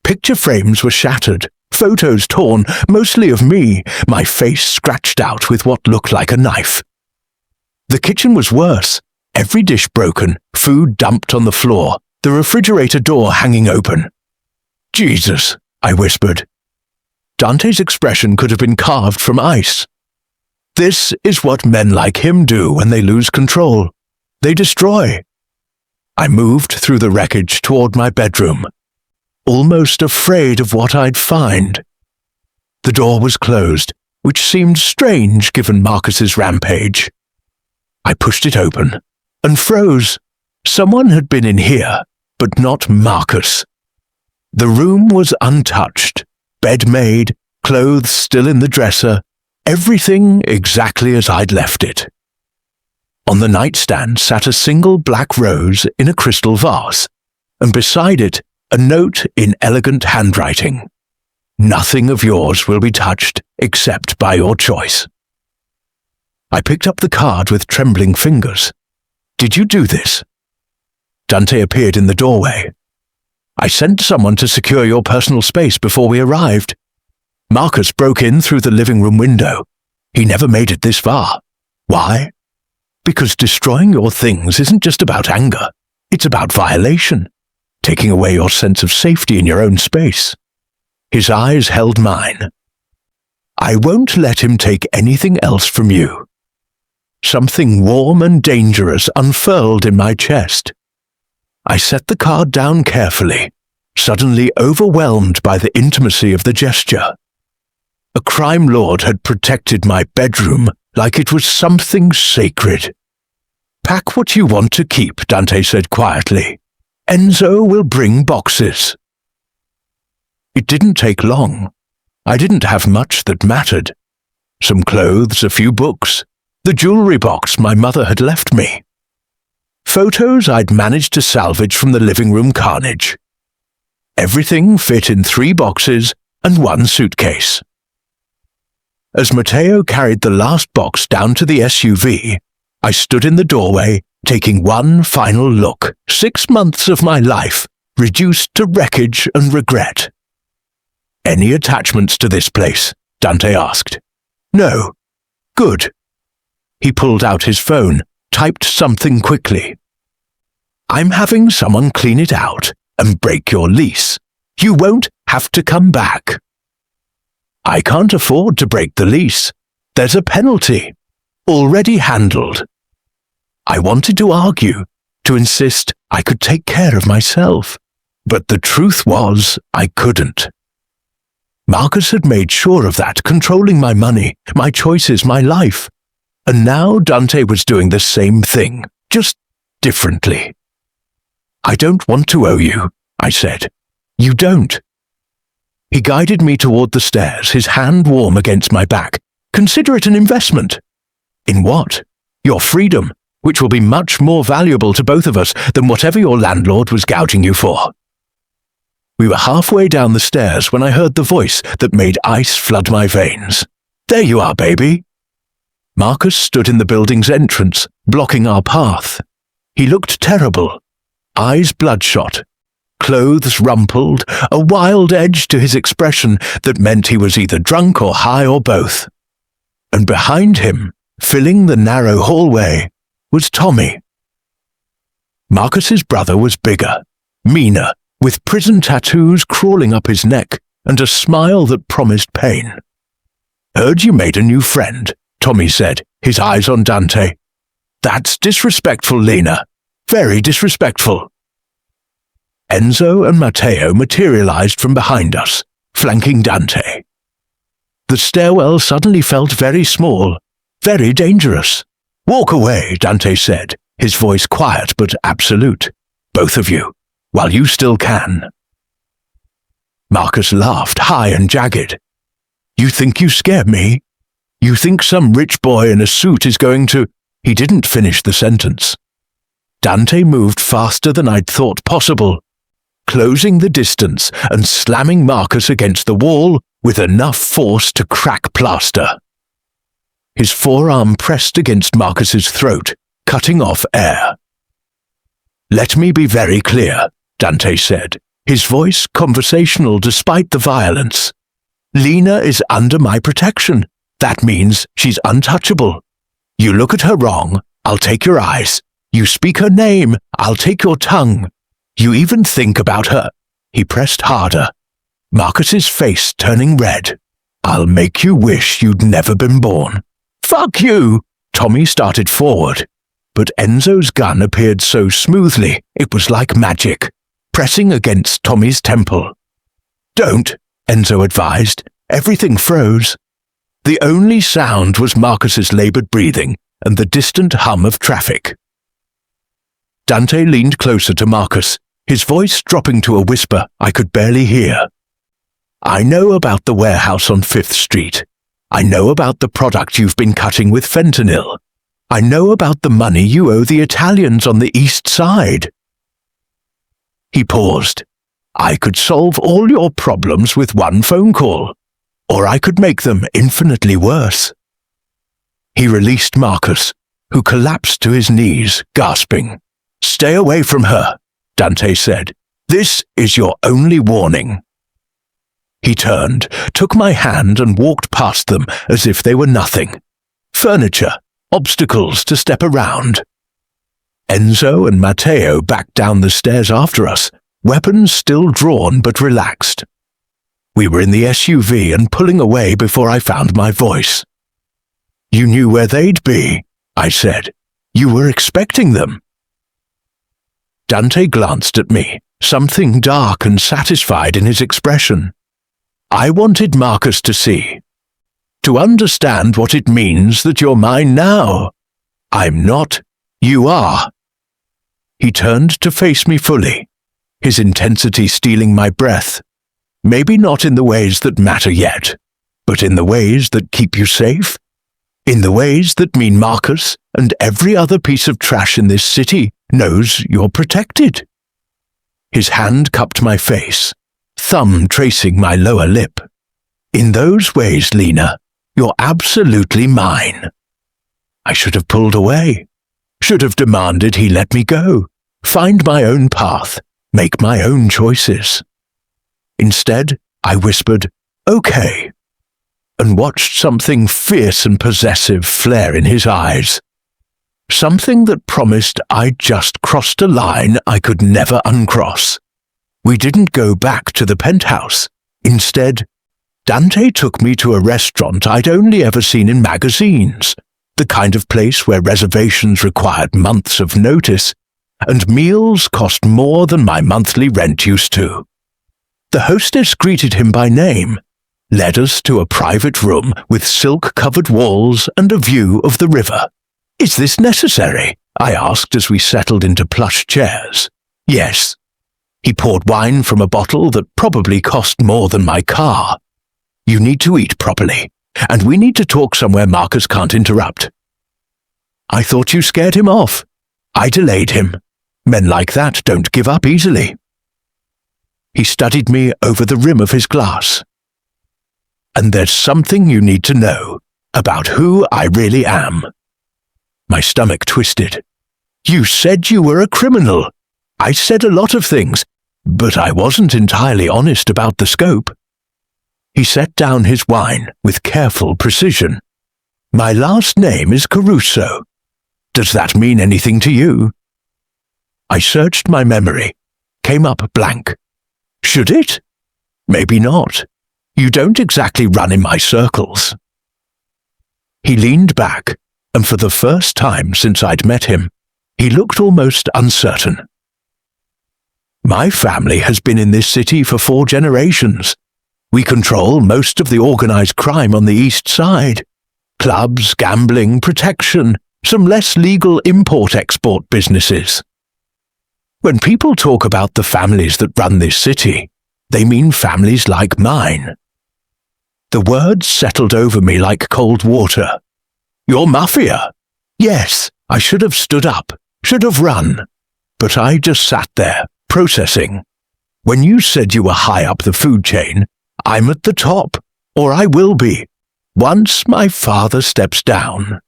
Picture frames were shattered, photos torn, mostly of me, my face scratched out with what looked like a knife. The kitchen was worse, every dish broken, food dumped on the floor, the refrigerator door hanging open. "Jesus," I whispered. Dante's expression could have been carved from ice. This is what men like him do when they lose control. They destroy. I moved through the wreckage toward my bedroom, almost afraid of what I'd find. The door was closed, which seemed strange given Marcus's rampage. I pushed it open and froze. Someone had been in here, but not Marcus. The room was untouched, bed made, clothes still in the dresser, everything exactly as I'd left it. On the nightstand sat a single black rose in a crystal vase, and beside it a note in elegant handwriting. "Nothing of yours will be touched except by your choice." I picked up the card with trembling fingers. "Did you do this?" Dante appeared in the doorway. "I sent someone to secure your personal space before we arrived. Marcus broke in through the living room window. He never made it this far. Why? Because destroying your things isn't just about anger. It's about violation, taking away your sense of safety in your own space." His eyes held mine. "I won't let him take anything else from you." Something warm and dangerous unfurled in my chest. I set the card down carefully, suddenly overwhelmed by the intimacy of the gesture. A crime lord had protected my bedroom like it was something sacred. "Pack what you want to keep," Dante said quietly. Enzo will bring boxes." It didn't take long. I didn't have much that mattered. Some clothes, a few books, the jewelry box my mother had left me. Photos I'd managed to salvage from the living room carnage. Everything fit in 3 boxes and 1 suitcase. As Matteo carried the last box down to the SUV, I stood in the doorway, taking one final look. 6 months of my life, reduced to wreckage and regret. "Any attachments to this place?" Dante asked. "No." "Good." He pulled out his phone, typed something quickly. "I'm having someone clean it out and break your lease. You won't have to come back." "I can't afford to break the lease. There's a penalty. Already handled." I wanted to argue, to insist I could take care of myself, but the truth was I couldn't. Marcus had made sure of that, controlling my money, my choices, my life. And now Dante was doing the same thing, just differently. "I don't want to owe you," I said. "You don't." He guided me toward the stairs, his hand warm against my back. "Consider it an investment." "In what?" "Your freedom, which will be much more valuable to both of us than whatever your landlord was gouging you for." We were halfway down the stairs when I heard the voice that made ice flood my veins. "There you are, baby." Marcus stood in the building's entrance, blocking our path. He looked terrible, eyes bloodshot, clothes rumpled, a wild edge to his expression that meant he was either drunk or high or both. And behind him, filling the narrow hallway, was Tommy. Marcus's brother was bigger, meaner, with prison tattoos crawling up his neck and a smile that promised pain. "Heard you made a new friend," Tommy said, his eyes on Dante. "That's disrespectful, Lena. Very disrespectful." Enzo and Matteo materialized from behind us, flanking Dante. The stairwell suddenly felt very small, very dangerous. "Walk away," Dante said, his voice quiet but absolute. "Both of you, while you still can." Marcus laughed, high and jagged. "You think you scare me? You think some rich boy in a suit is going to—" He didn't finish the sentence. Dante moved faster than I'd thought possible, closing the distance and slamming Marcus against the wall with enough force to crack plaster. His forearm pressed against Marcus's throat, cutting off air. "Let me be very clear," Dante said, his voice conversational despite the violence. "Lena is under my protection. That means she's untouchable. You look at her wrong, I'll take your eyes. You speak her name, I'll take your tongue. You even think about her." He pressed harder, Marcus's face turning red. "I'll make you wish you'd never been born." "Fuck you!" Tommy started forward, but Enzo's gun appeared so smoothly it was like magic, pressing against Tommy's temple. "Don't," Enzo advised. Everything froze. The only sound was Marcus's labored breathing and the distant hum of traffic. Dante leaned closer to Marcus, his voice dropping to a whisper I could barely hear. "I know about the warehouse on 5th Street. I know about the product you've been cutting with fentanyl. I know about the money you owe the Italians on the East Side." He paused. "I could solve all your problems with one phone call, or I could make them infinitely worse." He released Marcus, who collapsed to his knees, gasping. "Stay away from her," Dante said. "This is your only warning." He turned, took my hand and walked past them as if they were nothing. Furniture, obstacles to step around. Enzo and Matteo backed down the stairs after us, weapons still drawn but relaxed. We were in the SUV and pulling away before I found my voice. "You knew where they'd be," I said. "You were expecting them." Dante glanced at me, something dark and satisfied in his expression. I wanted Marcus to see, to understand what it means that you're mine now. I'm not, you are. He turned to face me fully, his intensity stealing my breath. Maybe not in the ways that matter yet, but in the ways that keep you safe. In the ways that mean Marcus and every other piece of trash in this city knows you're protected. His hand cupped my face, thumb tracing my lower lip. In those ways, Lena, you're absolutely mine. I should have pulled away, should have demanded he let me go, find my own path, make my own choices. Instead, I whispered, "Okay," and watched something fierce and possessive flare in his eyes. Something that promised I'd just crossed a line I could never uncross. We didn't go back to the penthouse. Instead, Dante took me to a restaurant I'd only ever seen in magazines, the kind of place where reservations required months of notice, and meals cost more than my monthly rent used to. The hostess greeted him by name, led us to a private room with silk-covered walls and a view of the river. "Is this necessary?" I asked as we settled into plush chairs. "Yes." He poured wine from a bottle that probably cost more than my car. "You need to eat properly, and we need to talk somewhere Marcus can't interrupt." "I thought you scared him off." I delayed him. Men like that don't give up easily. He studied me over the rim of his glass. "And there's something you need to know about who I really am." My stomach twisted. "You said you were a criminal." I said a lot of things, but I wasn't entirely honest about the scope. He set down his wine with careful precision. "My last name is Caruso. Does that mean anything to you?" I searched my memory, came up blank. Should it? Maybe not. You don't exactly run in my circles. He leaned back, and for the first time since I'd met him, he looked almost uncertain. "My family has been in this city for 4 generations. We control most of the organized crime on the east side. Clubs, gambling, protection, some less legal import-export businesses. When people talk about the families that run this city, they mean families like mine." The words settled over me like cold water. "You're Mafia." Yes, I should have stood up, should have run. But I just sat there, processing. When you said you were high up the food chain, I'm at the top, or I will be, once my father steps down.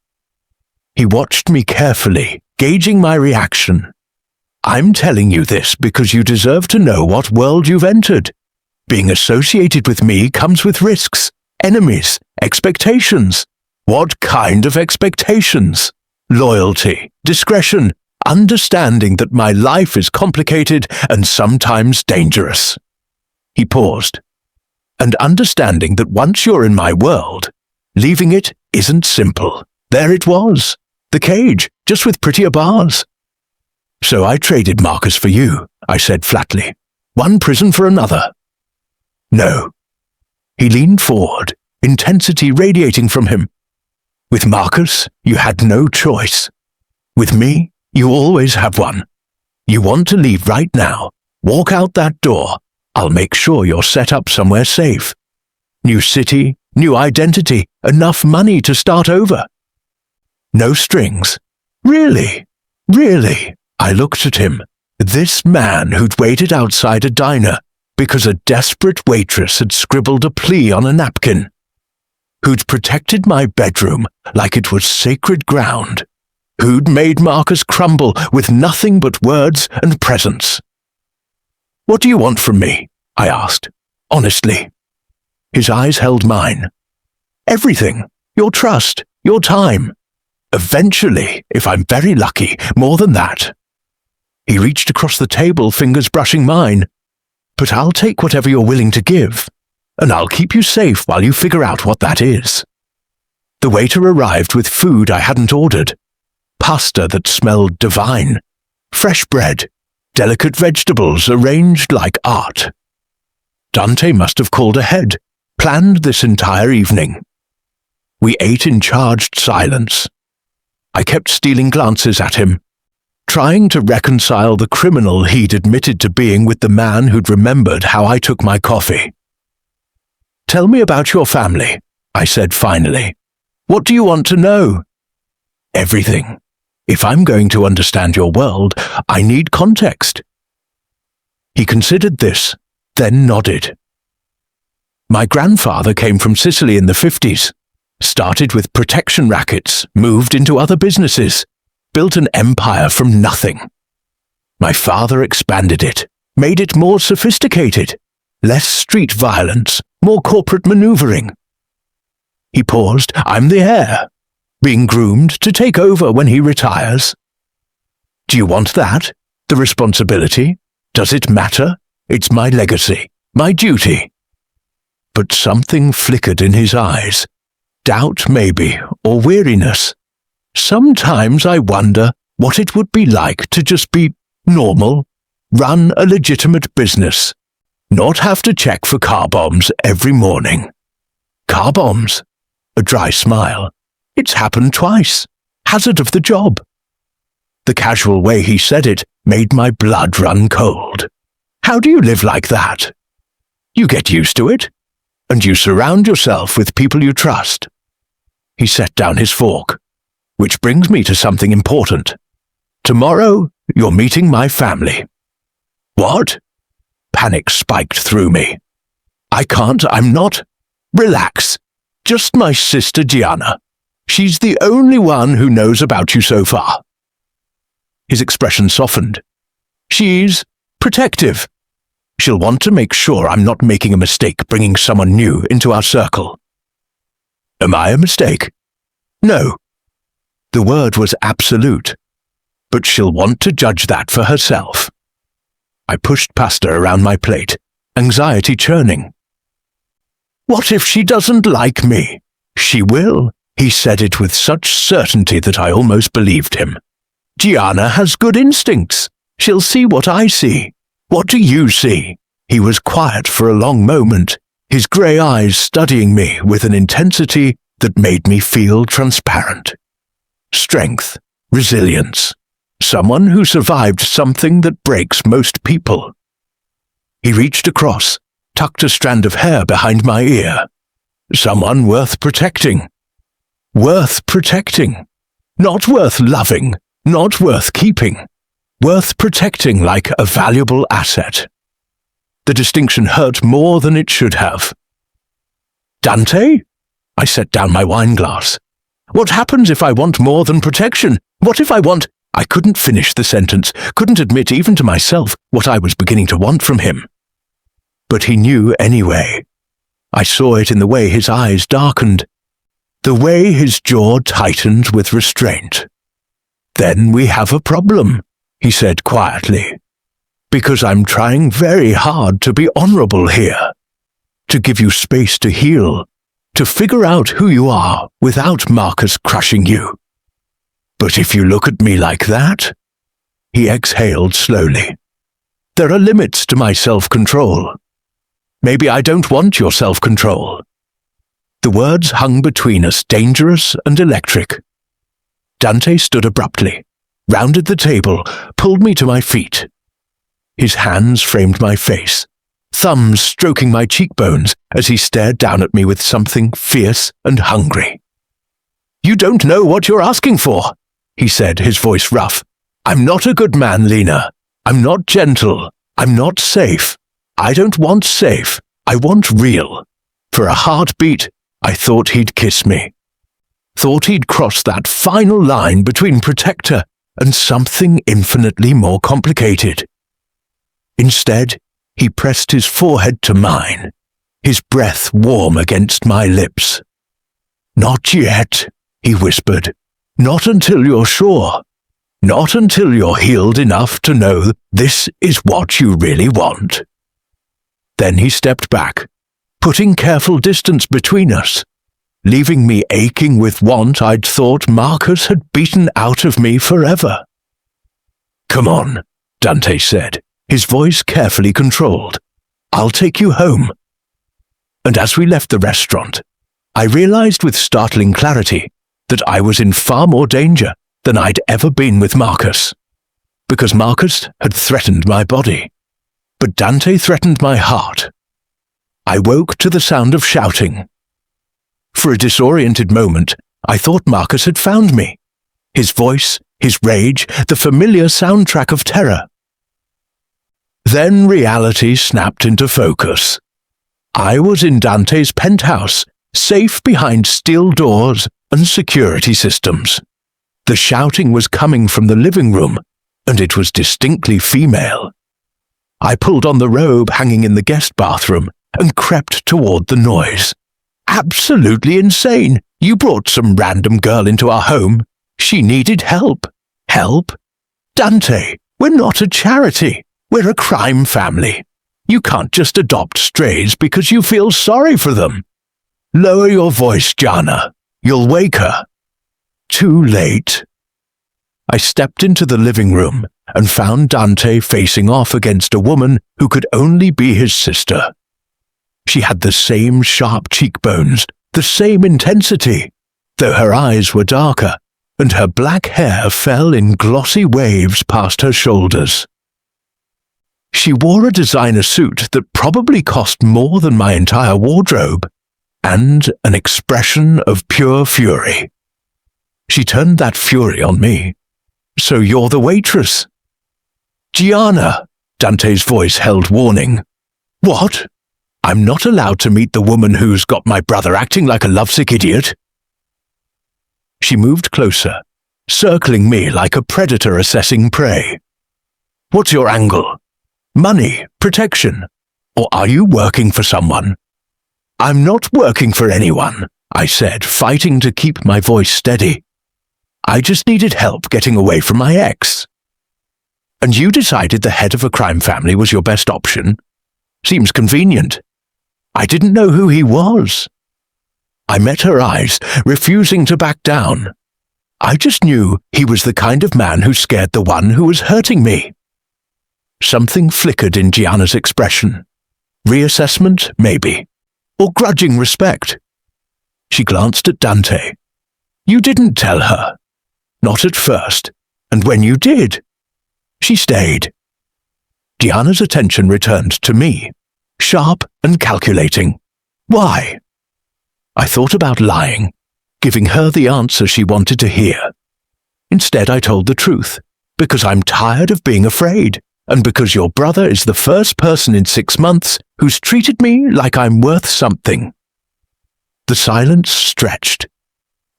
He watched me carefully, gauging my reaction. "I'm telling you this because you deserve to know what world you've entered. Being associated with me comes with risks, enemies, expectations. What kind of expectations? Loyalty, discretion, understanding that my life is complicated and sometimes dangerous." He paused. "And understanding that once you're in my world, leaving it isn't simple. There it was, the cage, just with prettier bars." "So I traded Marcus for you," I said flatly. "One prison for another." "No." He leaned forward, intensity radiating from him. "With Marcus, you had no choice. With me, you always have one. You want to leave right now, walk out that door. I'll make sure you're set up somewhere safe. New city, new identity, enough money to start over. No strings. Really? Really?" I looked at him, this man who'd waited outside a diner because a desperate waitress had scribbled a plea on a napkin, who'd protected my bedroom like it was sacred ground, who'd made Marcus crumble with nothing but words and presence. "What do you want from me?" I asked, honestly. His eyes held mine. "Everything. Your trust, your time. Eventually, if I'm very lucky, more than that." He reached across the table, fingers brushing mine. "But I'll take whatever you're willing to give, and I'll keep you safe while you figure out what that is." The waiter arrived with food I hadn't ordered. Pasta that smelled divine. Fresh bread. Delicate vegetables arranged like art. Dante must have called ahead, planned this entire evening. We ate in charged silence. I kept stealing glances at him, trying to reconcile the criminal he'd admitted to being with the man who'd remembered how I took my coffee. "Tell me about your family," I said finally. "What do you want to know?" "Everything. If I'm going to understand your world, I need context." He considered this, then nodded. "My grandfather came from Sicily in the 50s, started with protection rackets, moved into other businesses, built an empire from nothing. My father expanded it, made it more sophisticated, less street violence, more corporate maneuvering." He paused. "I'm the heir, being groomed to take over when he retires." "Do you want that? The responsibility? Does it matter? It's my legacy, my duty." But something flickered in his eyes. Doubt, maybe, or weariness. Sometimes I wonder what it would be like to just be normal, run a legitimate business, not have to check for car bombs every morning. Car bombs? A dry smile. "It's happened twice. Hazard of the job." The casual way he said it made my blood run cold. How do you live like that? You get used to it, and you surround yourself with people you trust. He set down his fork. "Which brings me to something important. Tomorrow, you're meeting my family." "What?" Panic spiked through me. I'm not. Relax. Just my sister Gianna. She's the only one who knows about you so far." His expression softened. "She's protective. She'll want to make sure I'm not making a mistake bringing someone new into our circle." "Am I a mistake?" "No." The word was absolute. "But she'll want to judge that for herself." I pushed pasta around my plate, anxiety churning. "What if she doesn't like me?" "She will." He said it with such certainty that I almost believed him. "Gianna has good instincts. She'll see what I see. What do you see?" He was quiet for a long moment, his grey eyes studying me with an intensity that made me feel transparent. Strength, resilience, someone who survived something that breaks most people. He reached across, tucked a strand of hair behind my ear. Someone worth protecting. Worth protecting. Not worth loving, not worth keeping. Worth protecting like a valuable asset. The distinction hurt more than it should have. "Dante?" I set down my wine glass. "What happens if I want more than protection? What if I want—" I couldn't finish the sentence, couldn't admit even to myself what I was beginning to want from him. But he knew anyway. I saw it in the way his eyes darkened, the way his jaw tightened with restraint. "Then we have a problem," he said quietly, "because I'm trying very hard to be honorable here, to give you space to heal, to figure out who you are without Marcus crushing you. But if you look at me like that," he exhaled slowly, "there are limits to my self-control. Maybe I don't want your self-control." The words hung between us, dangerous and electric. Dante stood abruptly, rounded the table, pulled me to my feet. His hands framed my face, thumbs stroking my cheekbones as he stared down at me with something fierce and hungry. "You don't know what you're asking for," he said, his voice rough. "I'm not a good man, Lena. I'm not gentle. I'm not safe. I don't want safe. I want real. For a heartbeat, I thought he'd kiss me. Thought he'd cross that final line between protector and something infinitely more complicated. Instead, he pressed his forehead to mine, his breath warm against my lips. "Not yet," he whispered. "Not until you're sure. Not until you're healed enough to know this is what you really want." Then he stepped back, putting careful distance between us, leaving me aching with want I'd thought Marcus had beaten out of me forever. "Come on," Dante said, his voice carefully controlled. "I'll take you home." And as we left the restaurant, I realized with startling clarity that I was in far more danger than I'd ever been with Marcus. because Marcus had threatened my body, but Dante threatened my heart. I woke to the sound of shouting. For a disoriented moment, I thought Marcus had found me. His voice, his rage, the familiar soundtrack of terror. Then reality snapped into focus. I was in Dante's penthouse, safe behind steel doors and security systems. The shouting was coming from the living room, and it was distinctly female. I pulled on the robe hanging in the guest bathroom and crept toward the noise. Absolutely insane! You brought some random girl into our home. She needed help. Help? Dante, we're not a charity. We're a crime family. You can't just adopt strays because you feel sorry for them. Lower your voice, Gianna. You'll wake her. Too late. I stepped into the living room and found Dante facing off against a woman who could only be his sister. She had the same sharp cheekbones, the same intensity, though her eyes were darker, and her black hair fell in glossy waves past her shoulders. She wore a designer suit that probably cost more than my entire wardrobe, and an expression of pure fury. She turned that fury on me. So you're the waitress? Gianna, Dante's voice held warning. What? I'm not allowed to meet the woman who's got my brother acting like a lovesick idiot. She moved closer, circling me like a predator assessing prey. What's your angle? Money, protection, or are you working for someone? I'm not working for anyone, I said, fighting to keep my voice steady. I just needed help getting away from my ex. And you decided the head of a crime family was your best option? Seems convenient. I didn't know who he was. I met her eyes, refusing to back down. I just knew he was the kind of man who scared the one who was hurting me. Something flickered in Gianna's expression. Reassessment, maybe. Or grudging respect. She glanced at Dante. You didn't tell her. Not at first. And when you did, she stayed. Gianna's attention returned to me, sharp and calculating. Why? I thought about lying, giving her the answer she wanted to hear. Instead, I told the truth, because I'm tired of being afraid, and because your brother is the first person in 6 months who's treated me like I'm worth something. The silence stretched.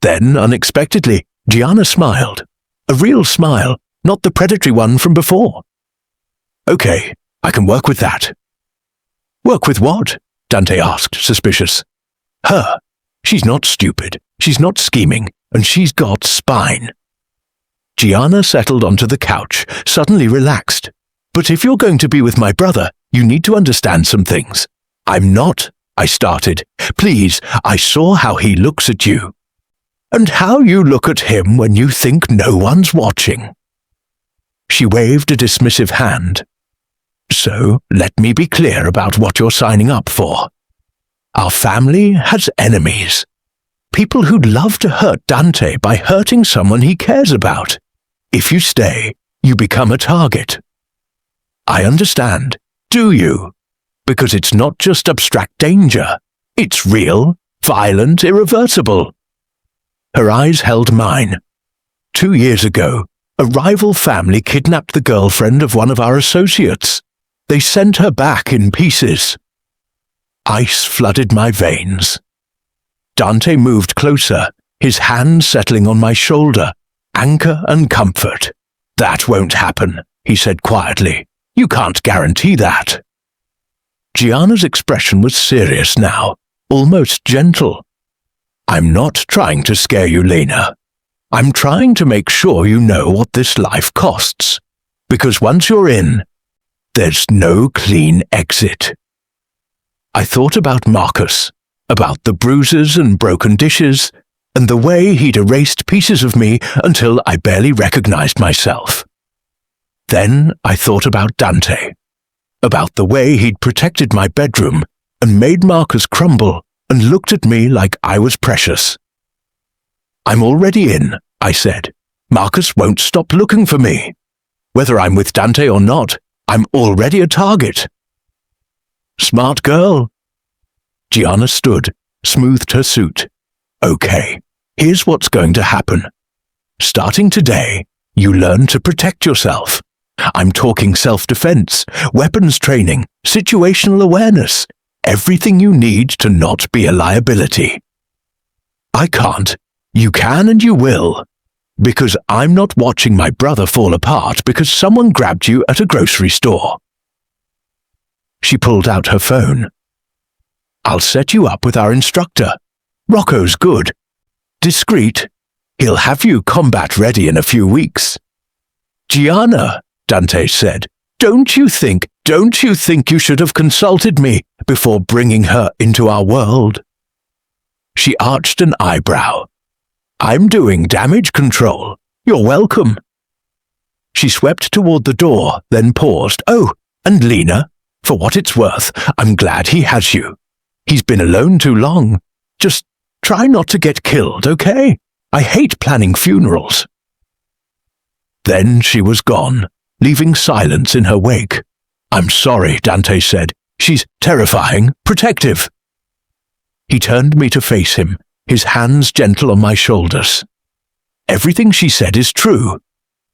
Then, unexpectedly, Gianna smiled. A real smile, not the predatory one from before. Okay, I can work with that. Work with what? Dante asked, suspicious. Her. She's not stupid, she's not scheming, and she's got spine. Gianna settled onto the couch, suddenly relaxed. But if you're going to be with my brother, you need to understand some things. I'm not, I started. Please, I saw how he looks at you. And how you look at him when you think no one's watching. She waved a dismissive hand. So, let me be clear about what you're signing up for. Our family has enemies. People who'd love to hurt Dante by hurting someone he cares about. If you stay, you become a target. I understand. Do you? Because it's not just abstract danger. It's real, violent, irreversible. Her eyes held mine. 2 years ago, a rival family kidnapped the girlfriend of one of our associates. They sent her back in pieces. Ice flooded my veins. Dante moved closer, his hand settling on my shoulder, anchor and comfort. That won't happen, he said quietly. You can't guarantee that. Gianna's expression was serious now, almost gentle. I'm not trying to scare you, Lena. I'm trying to make sure you know what this life costs. Because once you're in, there's no clean exit. I thought about Marcus, about the bruises and broken dishes, and the way he'd erased pieces of me until I barely recognized myself. Then I thought about Dante, about the way he'd protected my bedroom and made Marcus crumble and looked at me like I was precious. I'm already in, I said. Marcus won't stop looking for me. Whether I'm with Dante or not, I'm already a target. Smart girl. Gianna stood, smoothed her suit. Okay, here's what's going to happen. Starting today, you learn to protect yourself. I'm talking self-defense, weapons training, situational awareness, everything you need to not be a liability. I can't. You can and you will. Because I'm not watching my brother fall apart because someone grabbed you at a grocery store. She pulled out her phone. I'll set you up with our instructor. Rocco's good. Discreet. He'll have you combat ready in a few weeks. Gianna, Dante said, don't you think you should have consulted me before bringing her into our world? She arched an eyebrow. I'm doing damage control. You're welcome. She swept toward the door, then paused. Oh, and Lena, for what it's worth, I'm glad he has you. He's been alone too long. Just try not to get killed, okay? I hate planning funerals. Then she was gone, leaving silence in her wake. I'm sorry, Dante said. She's terrifying, protective. He turned me to face him, his hands gentle on my shoulders. Everything she said is true.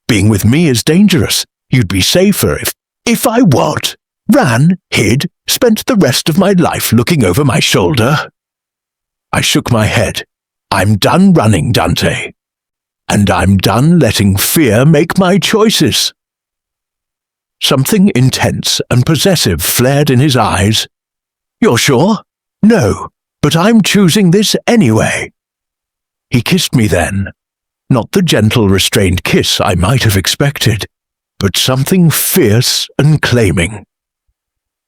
Being with me is dangerous. You'd be safer if I what? Ran, hid, spent the rest of my life looking over my shoulder. I shook my head. I'm done running, Dante. And I'm done letting fear make my choices. Something intense and possessive flared in his eyes. You're sure? No, but I'm choosing this anyway. He kissed me then. Not the gentle, restrained kiss I might have expected, but something fierce and claiming.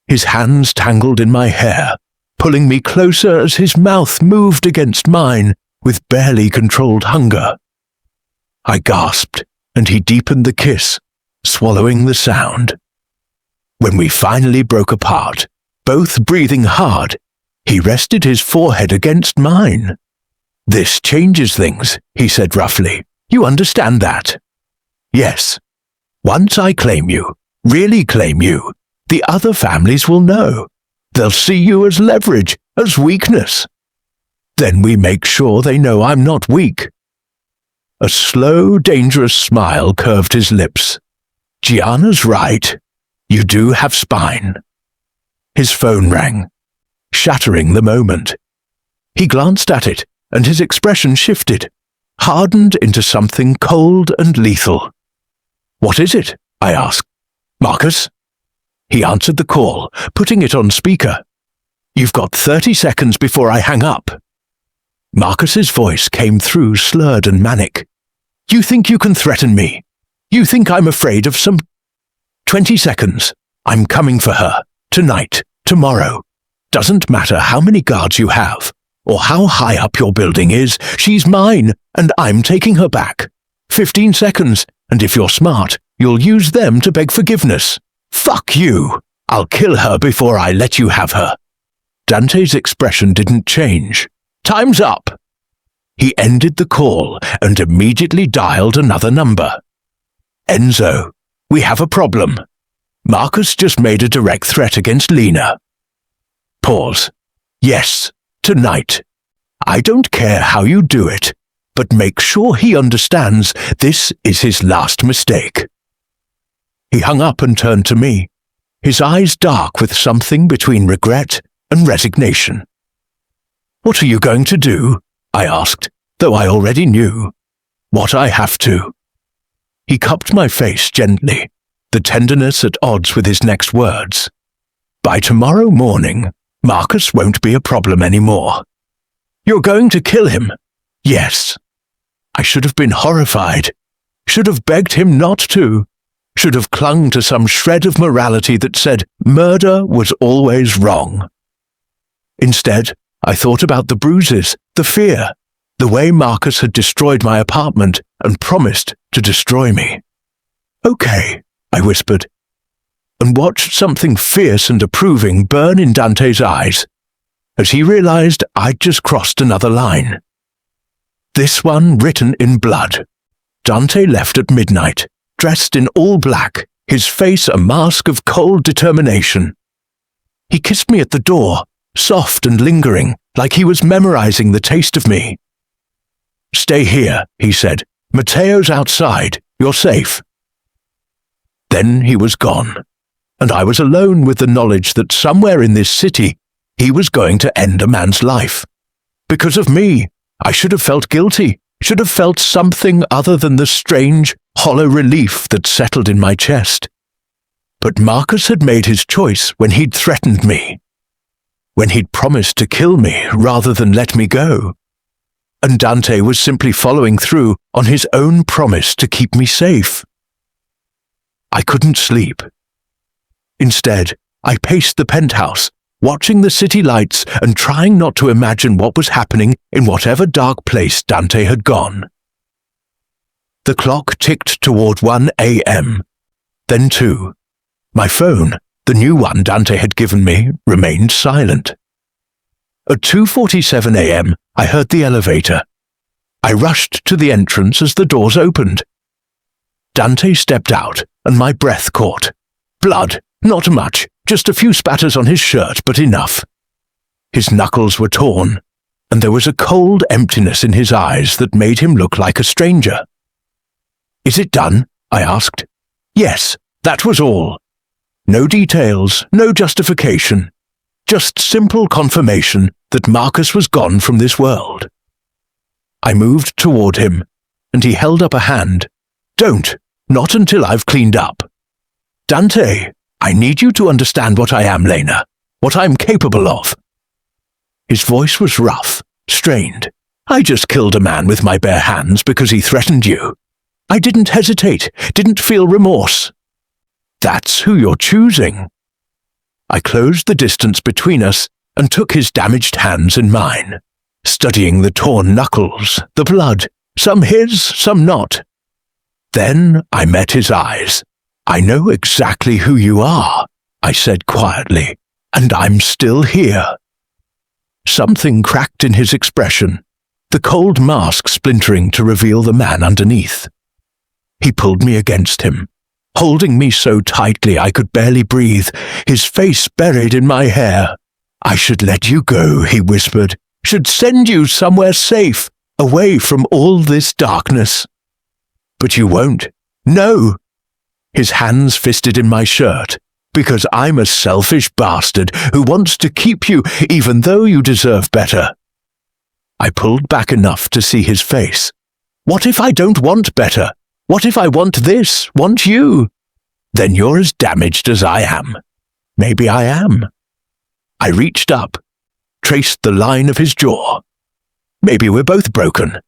His hands tangled in my hair, pulling me closer as his mouth moved against mine with barely controlled hunger. I gasped, and he deepened the kiss, swallowing the sound. When we finally broke apart, both breathing hard, he rested his forehead against mine. This changes things, he said roughly. You understand that? Yes. Once I claim you, really claim you, the other families will know. They'll see you as leverage, as weakness. Then we make sure they know I'm not weak. A slow, dangerous smile curved his lips. Gianna's right. You do have spine. His phone rang, shattering the moment. He glanced at it, and his expression shifted, hardened into something cold and lethal. What is it? I asked. Marcus? He answered the call, putting it on speaker. You've got 30 seconds before I hang up. Marcus's voice came through slurred and manic. You think you can threaten me? You think I'm afraid of some... 20 seconds. I'm coming for her. Tonight. Tomorrow. Doesn't matter how many guards you have, or how high up your building is, she's mine, and I'm taking her back. 15 seconds, and if you're smart, you'll use them to beg forgiveness. Fuck you! I'll kill her before I let you have her. Dante's expression didn't change. Time's up! He ended the call and immediately dialed another number. Enzo, we have a problem. Marcus just made a direct threat against Lena. Pause. Yes, tonight. I don't care how you do it, but make sure he understands this is his last mistake. He hung up and turned to me, his eyes dark with something between regret and resignation. What are you going to do? I asked, though I already knew. What I have to. He cupped my face gently, the tenderness at odds with his next words. By tomorrow morning, Marcus won't be a problem anymore. You're going to kill him? Yes. I should have been horrified. Should have begged him not to. Should have clung to some shred of morality that said murder was always wrong. Instead, I thought about the bruises, the fear, the way Marcus had destroyed my apartment and promised to destroy me. Okay, I whispered, and watched something fierce and approving burn in Dante's eyes as he realized I'd just crossed another line. This one written in blood. Dante left at midnight, dressed in all black, his face a mask of cold determination. He kissed me at the door, soft and lingering, like he was memorizing the taste of me. "Stay here," he said. "Matteo's outside. You're safe." Then he was gone, and I was alone with the knowledge that somewhere in this city he was going to end a man's life. Because of me, I should have felt guilty, should have felt something other than the strange, hollow relief that settled in my chest. But Marcus had made his choice when he'd threatened me, when he'd promised to kill me rather than let me go. And Dante was simply following through on his own promise to keep me safe. I couldn't sleep. Instead, I paced the penthouse, watching the city lights and trying not to imagine what was happening in whatever dark place Dante had gone. The clock ticked toward 1 a.m., then 2. My phone, the new one Dante had given me, remained silent. At 2:47 a.m., I heard the elevator. I rushed to the entrance as the doors opened. Dante stepped out, and my breath caught. Blood, not much, just a few spatters on his shirt, but enough. His knuckles were torn, and there was a cold emptiness in his eyes that made him look like a stranger. "Is it done?" I asked. Yes, that was all. No details, no justification. Just simple confirmation that Marcus was gone from this world. I moved toward him, and he held up a hand. "Don't, not until I've cleaned up." "Dante, I need you to understand what I am, Lena, what I'm capable of." His voice was rough, strained. "I just killed a man with my bare hands because he threatened you. I didn't hesitate, didn't feel remorse. That's who you're choosing." I closed the distance between us and took his damaged hands in mine, studying the torn knuckles, the blood, some his, some not. Then I met his eyes. "I know exactly who you are," I said quietly, "and I'm still here." Something cracked in his expression, the cold mask splintering to reveal the man underneath. He pulled me against him, holding me so tightly I could barely breathe, his face buried in my hair. "I should let you go," he whispered, "should send you somewhere safe, away from all this darkness." "But you won't." "No." His hands fisted in my shirt, "because I'm a selfish bastard who wants to keep you even though you deserve better." I pulled back enough to see his face. "What if I don't want better? What if I want this, want you?" "Then you're as damaged as I am." "Maybe I am." I reached up, traced the line of his jaw. "Maybe we're both broken.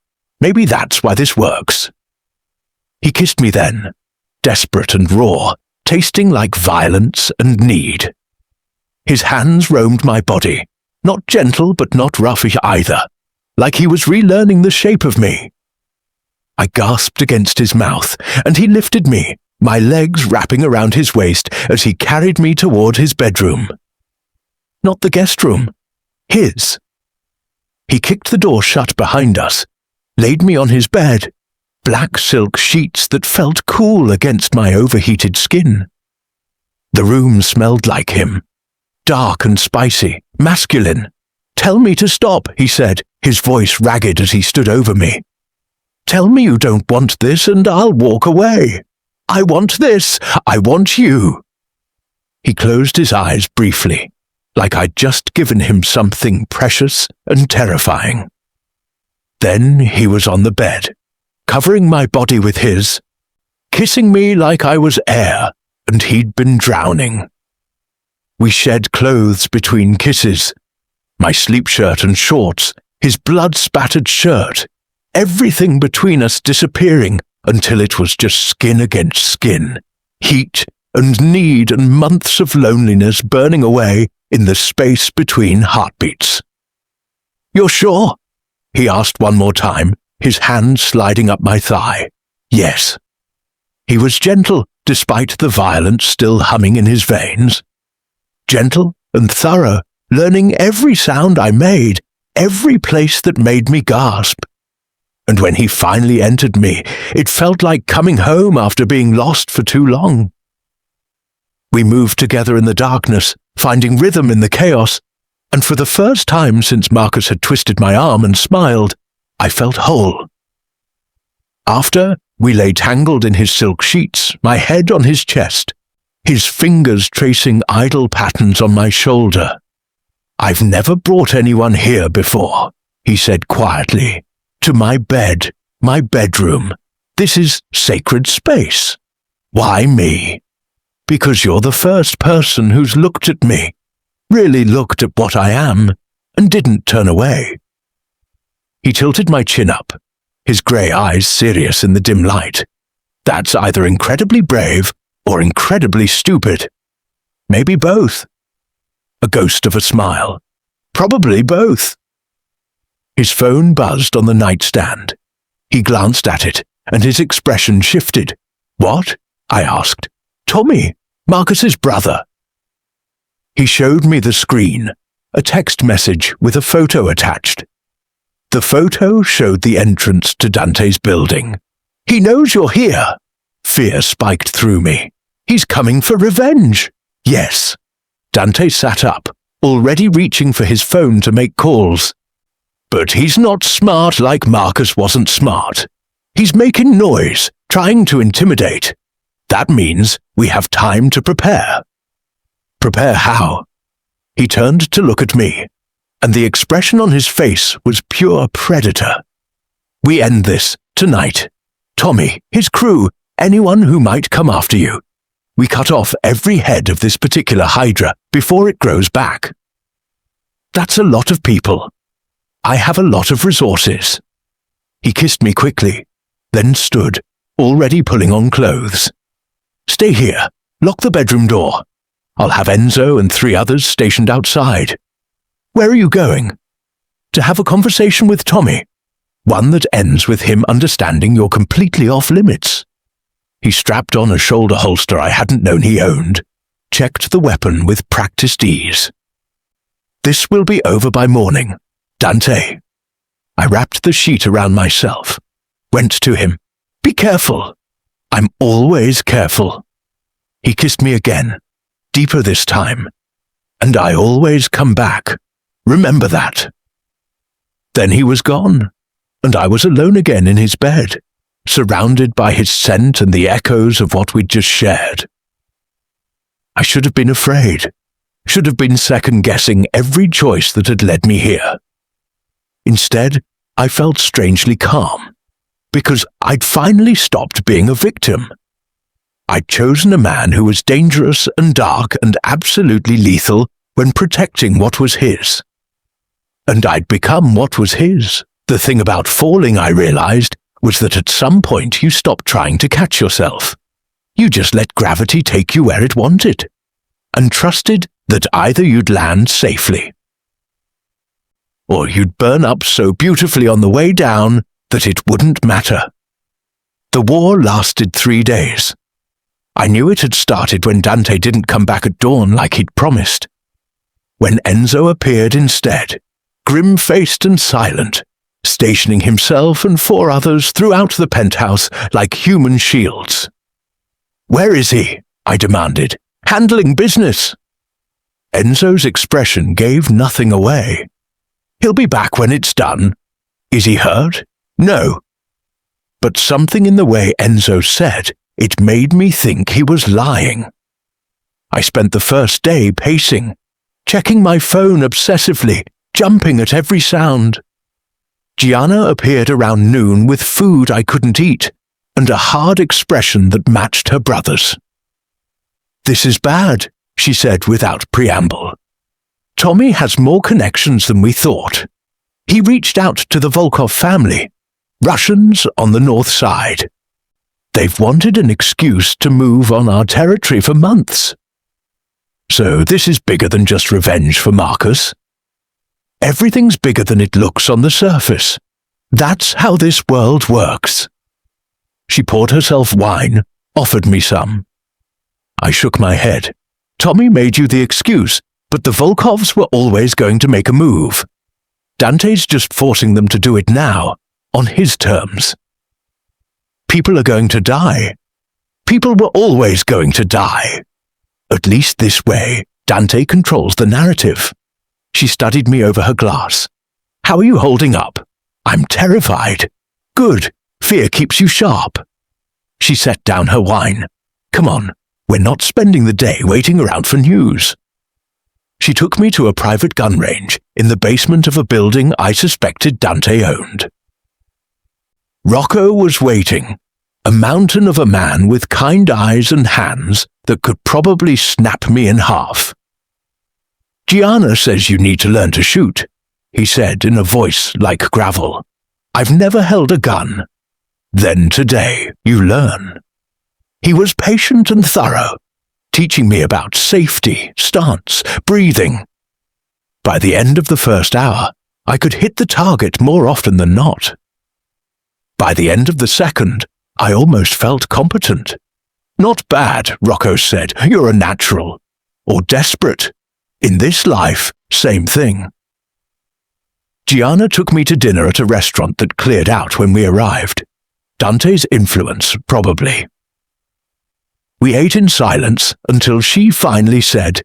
Maybe that's why this works." He kissed me then, desperate and raw, tasting like violence and need. His hands roamed my body, not gentle but not rough either, like he was relearning the shape of me. I gasped against his mouth, and he lifted me, my legs wrapping around his waist as he carried me toward his bedroom. Not the guest room, his. He kicked the door shut behind us, laid me on his bed, black silk sheets that felt cool against my overheated skin. The room smelled like him, dark and spicy, masculine. "Tell me to stop," he said, his voice ragged as he stood over me. "Tell me you don't want this and I'll walk away. I want this. I want you." He closed his eyes briefly, like I'd just given him something precious and terrifying. Then he was on the bed, covering my body with his, kissing me like I was air and he'd been drowning. We shed clothes between kisses, my sleep shirt and shorts, his blood-spattered shirt, everything between us disappearing until it was just skin against skin, heat and need and months of loneliness burning away in the space between heartbeats. "You're sure?" he asked one more time, his hand sliding up my thigh. "Yes." He was gentle, despite the violence still humming in his veins. Gentle and thorough, learning every sound I made, every place that made me gasp. and when he finally entered me, it felt like coming home after being lost for too long. We moved together in the darkness, finding rhythm in the chaos, and for the first time since Marcus had twisted my arm and smiled, I felt whole. After, we lay tangled in his silk sheets, my head on his chest, his fingers tracing idle patterns on my shoulder. "I've never brought anyone here before," he said quietly. "To my bed, my bedroom. This is sacred space. Why me? Because you're the first person who's looked at me, really looked at what I am, and didn't turn away." He tilted my chin up, his grey eyes serious in the dim light. "That's either incredibly brave or incredibly stupid. Maybe both." A ghost of a smile. "Probably both." His phone buzzed on the nightstand. He glanced at it, and his expression shifted. "What?" I asked. "Tommy, Marcus's brother." He showed me the screen, a text message with a photo attached. The photo showed the entrance to Dante's building. "He knows you're here." Fear spiked through me. "He's coming for revenge." Yes. Dante sat up, already reaching for his phone to make calls. "But he's not smart like Marcus wasn't smart. He's making noise, trying to intimidate. That means we have time to prepare." "Prepare how?" He turned to look at me, and the expression on his face was pure predator. "We end this tonight. Tommy, his crew, anyone who might come after you. We cut off every head of this particular hydra before it grows back. That's a lot of people. I have a lot of resources." He kissed me quickly, then stood, already pulling on clothes. "Stay here. Lock the bedroom door. I'll have Enzo and 3 others stationed outside." "Where are you going?" "To have a conversation with Tommy. One that ends with him understanding you're completely off limits." He strapped on a shoulder holster I hadn't known he owned, checked the weapon with practiced ease. "This will be over by morning. Dante." I wrapped the sheet around myself, went to him. "Be careful." "I'm always careful." He kissed me again, deeper this time. "And I always come back. Remember that." Then he was gone, and I was alone again in his bed, surrounded by his scent and the echoes of what we'd just shared. I should have been afraid, should have been second-guessing every choice that had led me here. Instead, I felt strangely calm, because I'd finally stopped being a victim. I'd chosen a man who was dangerous and dark and absolutely lethal when protecting what was his. And I'd become what was his. The thing about falling, I realized, was that at some point you stopped trying to catch yourself. You just let gravity take you where it wanted, and trusted that either you'd land safely, or you'd burn up so beautifully on the way down that it wouldn't matter. The war lasted 3 days. I knew it had started when Dante didn't come back at dawn like he'd promised. When Enzo appeared instead, grim-faced and silent, stationing himself and 4 others throughout the penthouse like human shields. "Where is he?" I demanded. "Handling business." Enzo's expression gave nothing away. "He'll be back when it's done." "Is he hurt?" "No." But something in the way Enzo said, it made me think he was lying. I spent the first day pacing, checking my phone obsessively, jumping at every sound. Gianna appeared around noon with food I couldn't eat, and a hard expression that matched her brother's. "This is bad," she said without preamble. "Tommy has more connections than we thought. He reached out to the Volkov family, Russians on the north side. They've wanted an excuse to move on our territory for months. So this is bigger than just revenge for Marcus. Everything's bigger than it looks on the surface. That's how this world works." She poured herself wine, offered me some. I shook my head. "Tommy made you the excuse, but the Volkovs were always going to make a move. Dante's just forcing them to do it now, on his terms. People are going to die. People were always going to die. At least this way, Dante controls the narrative. She studied me over her glass. How are you holding up? I'm terrified. Good. Fear keeps you sharp. She set down her wine. Come on, we're not spending the day waiting around for news. She took me to a private gun range in the basement of a building I suspected Dante owned. Rocco was waiting, a mountain of a man with kind eyes and hands that could probably snap me in half. Gianna says you need to learn to shoot, he said in a voice like gravel. I've never held a gun. Then today you learn. He was patient and thorough, teaching me about safety, stance, breathing. By the end of the first hour, I could hit the target more often than not. By the end of the second, I almost felt competent. Not bad, Rocco said, you're a natural. Or desperate. In this life, same thing. Gianna took me to dinner at a restaurant that cleared out when we arrived. Dante's influence, probably. We ate in silence until she finally said,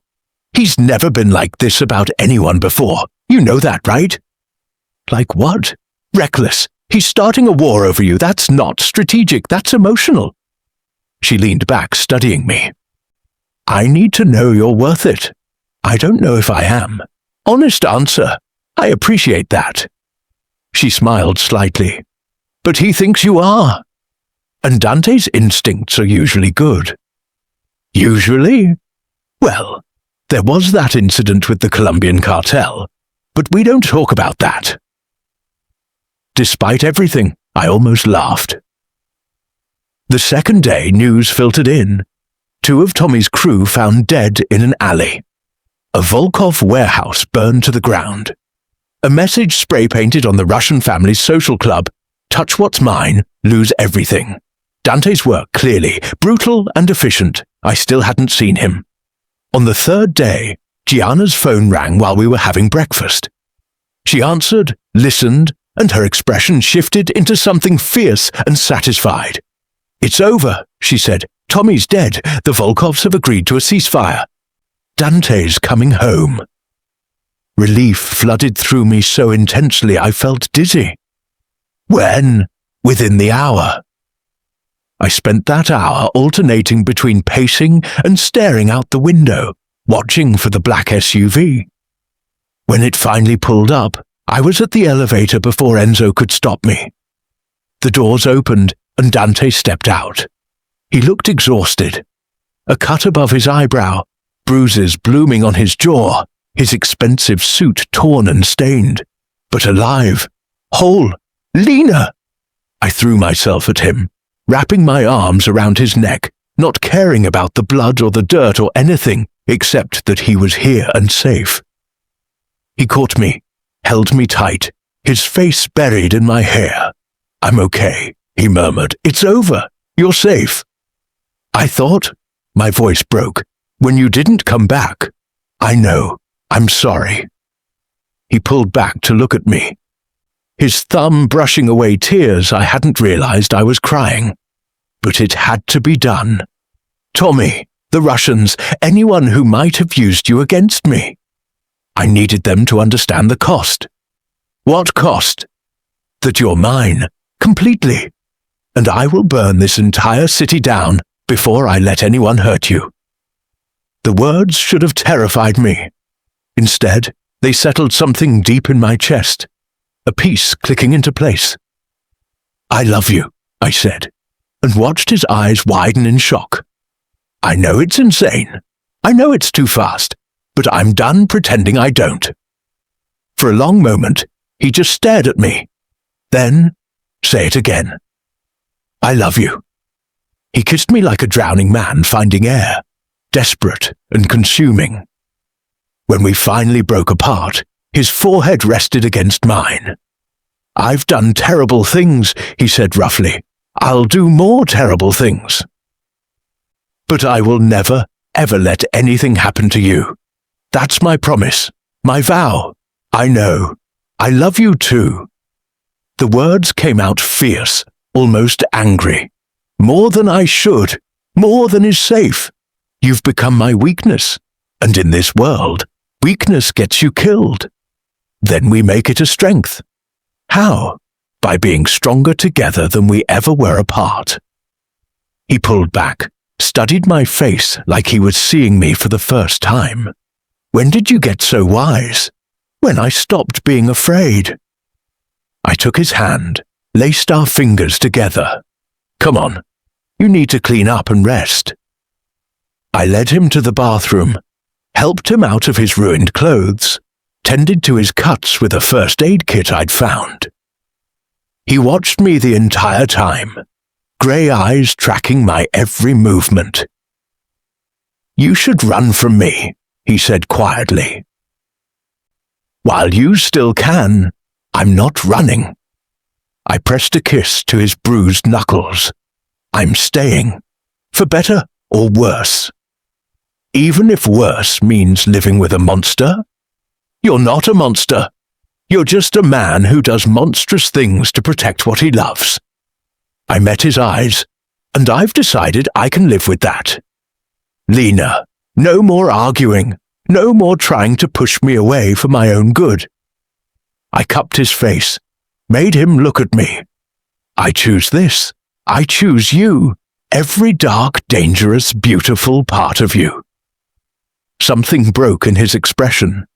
He's never been like this about anyone before. You know that, right? Like what? Reckless. He's starting a war over you. That's not strategic. That's emotional. She leaned back, studying me. I need to know you're worth it. I don't know if I am. Honest answer. I appreciate that. She smiled slightly. But he thinks you are. And Dante's instincts are usually good. Usually? Well, there was that incident with the Colombian cartel, but we don't talk about that. Despite everything, I almost laughed. The second day, news filtered in. 2 of Tommy's crew found dead in an alley. A Volkov warehouse burned to the ground. A message spray-painted on the Russian family's social club, touch what's mine, lose everything. Dante's work, clearly, brutal and efficient. I still hadn't seen him. On the third day, Gianna's phone rang while we were having breakfast. She answered, listened, and her expression shifted into something fierce and satisfied. It's over, she said. Tommy's dead. The Volkovs have agreed to a ceasefire. Dante's coming home. Relief flooded through me so intensely I felt dizzy. When? Within the hour. I spent that hour alternating between pacing and staring out the window, watching for the black SUV. When it finally pulled up, I was at the elevator before Enzo could stop me. The doors opened and Dante stepped out. He looked exhausted. A cut above his eyebrow, bruises blooming on his jaw, his expensive suit torn and stained, but alive, whole. Lena! I threw myself at him, wrapping my arms around his neck, not caring about the blood or the dirt or anything except that he was here and safe. He caught me, held me tight, his face buried in my hair. I'm okay, he murmured. It's over. You're safe. I thought, my voice broke, when you didn't come back. I know. I'm sorry. He pulled back to look at me. His thumb brushing away tears I hadn't realized I was crying. But it had to be done. Tommy, the Russians, anyone who might have used you against me. I needed them to understand the cost. What cost? That you're mine, completely. And I will burn this entire city down before I let anyone hurt you. The words should have terrified me. Instead, they settled something deep in my chest, a piece clicking into place. I love you, I said, and watched his eyes widen in shock. I know it's insane. I know it's too fast, but I'm done pretending I don't. For a long moment, he just stared at me. Then, say it again. I love you. He kissed me like a drowning man finding air, desperate and consuming. When we finally broke apart, his forehead rested against mine. I've done terrible things, he said roughly. I'll do more terrible things. But I will never, ever let anything happen to you. That's my promise, my vow. I know. I love you too. The words came out fierce, almost angry. More than I should, more than is safe. You've become my weakness, and in this world, weakness gets you killed. Then we make it a strength. How? By being stronger together than we ever were apart. He pulled back, studied my face like he was seeing me for the first time. When did you get so wise? When I stopped being afraid. I took his hand, laced our fingers together. Come on, you need to clean up and rest. I led him to the bathroom, helped him out of his ruined clothes, tended to his cuts with a first aid kit I'd found. He watched me the entire time, grey eyes tracking my every movement. You should run from me, he said quietly. While you still can, I'm not running. I pressed a kiss to his bruised knuckles. I'm staying, for better or worse. Even if worse means living with a monster. You're not a monster. You're just a man who does monstrous things to protect what he loves. I met his eyes, and I've decided I can live with that. Lena, no more arguing, no more trying to push me away for my own good. I cupped his face, made him look at me. I choose this. I choose you, every dark, dangerous, beautiful part of you. Something broke in his expression,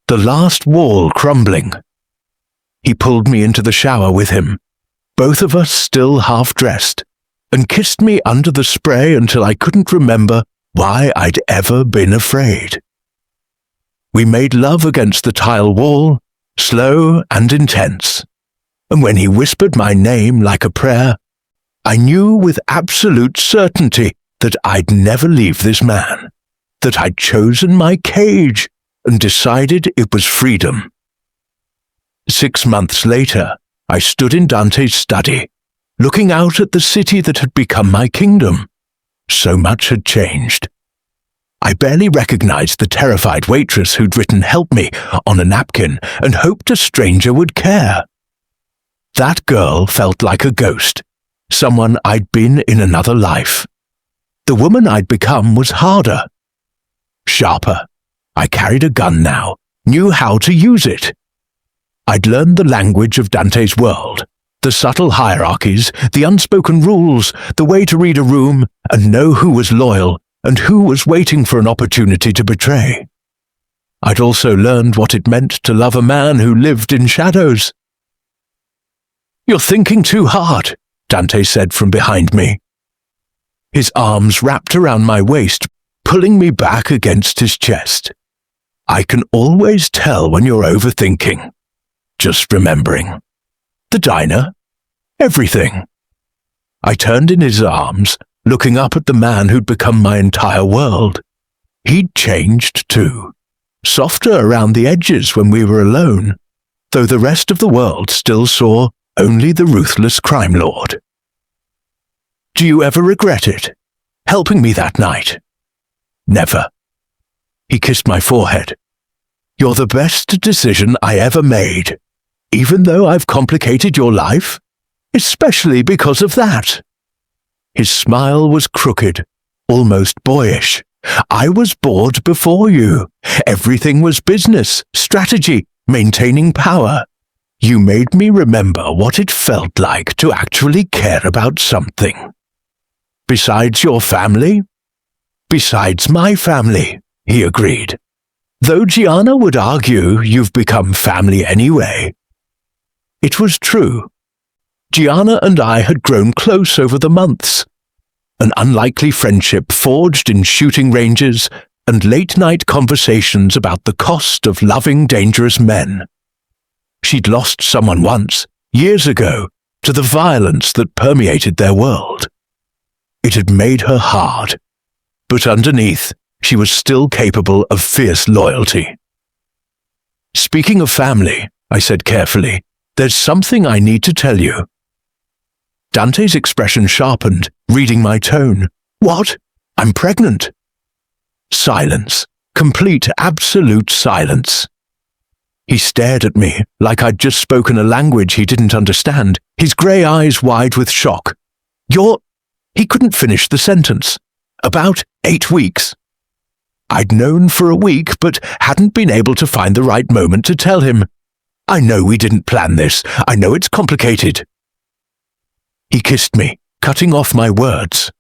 the last wall crumbling. He pulled me into the shower with him, both of us still half-dressed, and kissed me under the spray until I couldn't remember why I'd ever been afraid. We made love against the tile wall, slow and intense, and when he whispered my name like a prayer, I knew with absolute certainty that I'd never leave this man, that I'd chosen my cage and decided it was freedom. 6 months later, I stood in Dante's study, looking out at the city that had become my kingdom. So much had changed. I barely recognized the terrified waitress who'd written "help me" on a napkin and hoped a stranger would care. That girl felt like a ghost, someone I'd been in another life. The woman I'd become was harder, sharper. I carried a gun now, knew how to use it. I'd learned the language of Dante's world, the subtle hierarchies, the unspoken rules, the way to read a room and know who was loyal and who was waiting for an opportunity to betray. I'd also learned what it meant to love a man who lived in shadows. You're thinking too hard, Dante said from behind me. His arms wrapped around my waist, pulling me back against his chest. I can always tell when you're overthinking. Just remembering. The diner. Everything. I turned in his arms, looking up at the man who'd become my entire world. He'd changed too. Softer around the edges when we were alone, though the rest of the world still saw only the ruthless crime lord. Do you ever regret it? Helping me that night? Never. He kissed my forehead. You're the best decision I ever made, even though I've complicated your life, especially because of that. His smile was crooked, almost boyish. I was bored before you. Everything was business, strategy, maintaining power. You made me remember what it felt like to actually care about something. Besides your family? Besides my family, he agreed. Though Gianna would argue you've become family anyway. It was true. Gianna and I had grown close over the months. An unlikely friendship forged in shooting ranges and late-night conversations about the cost of loving dangerous men. She'd lost someone once, years ago, to the violence that permeated their world. It had made her hard, but underneath, she was still capable of fierce loyalty. Speaking of family, I said carefully, there's something I need to tell you. Dante's expression sharpened, reading my tone. What? I'm pregnant. Silence. Complete, absolute silence. He stared at me like I'd just spoken a language he didn't understand, his grey eyes wide with shock. He couldn't finish the sentence. About 8 weeks. I'd known for a week, but hadn't been able to find the right moment to tell him. I know we didn't plan this. I know it's complicated. He kissed me, cutting off my words.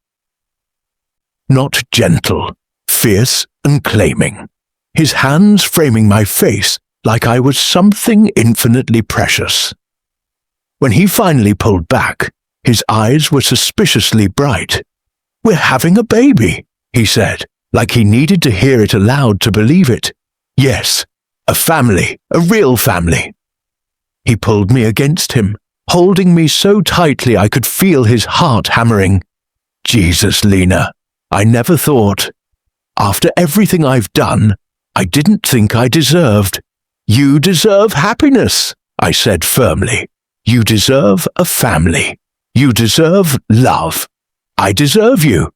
Not gentle, fierce and claiming, his hands framing my face like I was something infinitely precious. When he finally pulled back, his eyes were suspiciously bright. "We're having a baby," he said, like he needed to hear it aloud to believe it. "Yes, a family, a real family." He pulled me against him, holding me so tightly I could feel his heart hammering. Jesus, Lena, I never thought. After everything I've done, I didn't think I deserved. "You deserve happiness," I said firmly. "You deserve a family. You deserve love. I deserve you."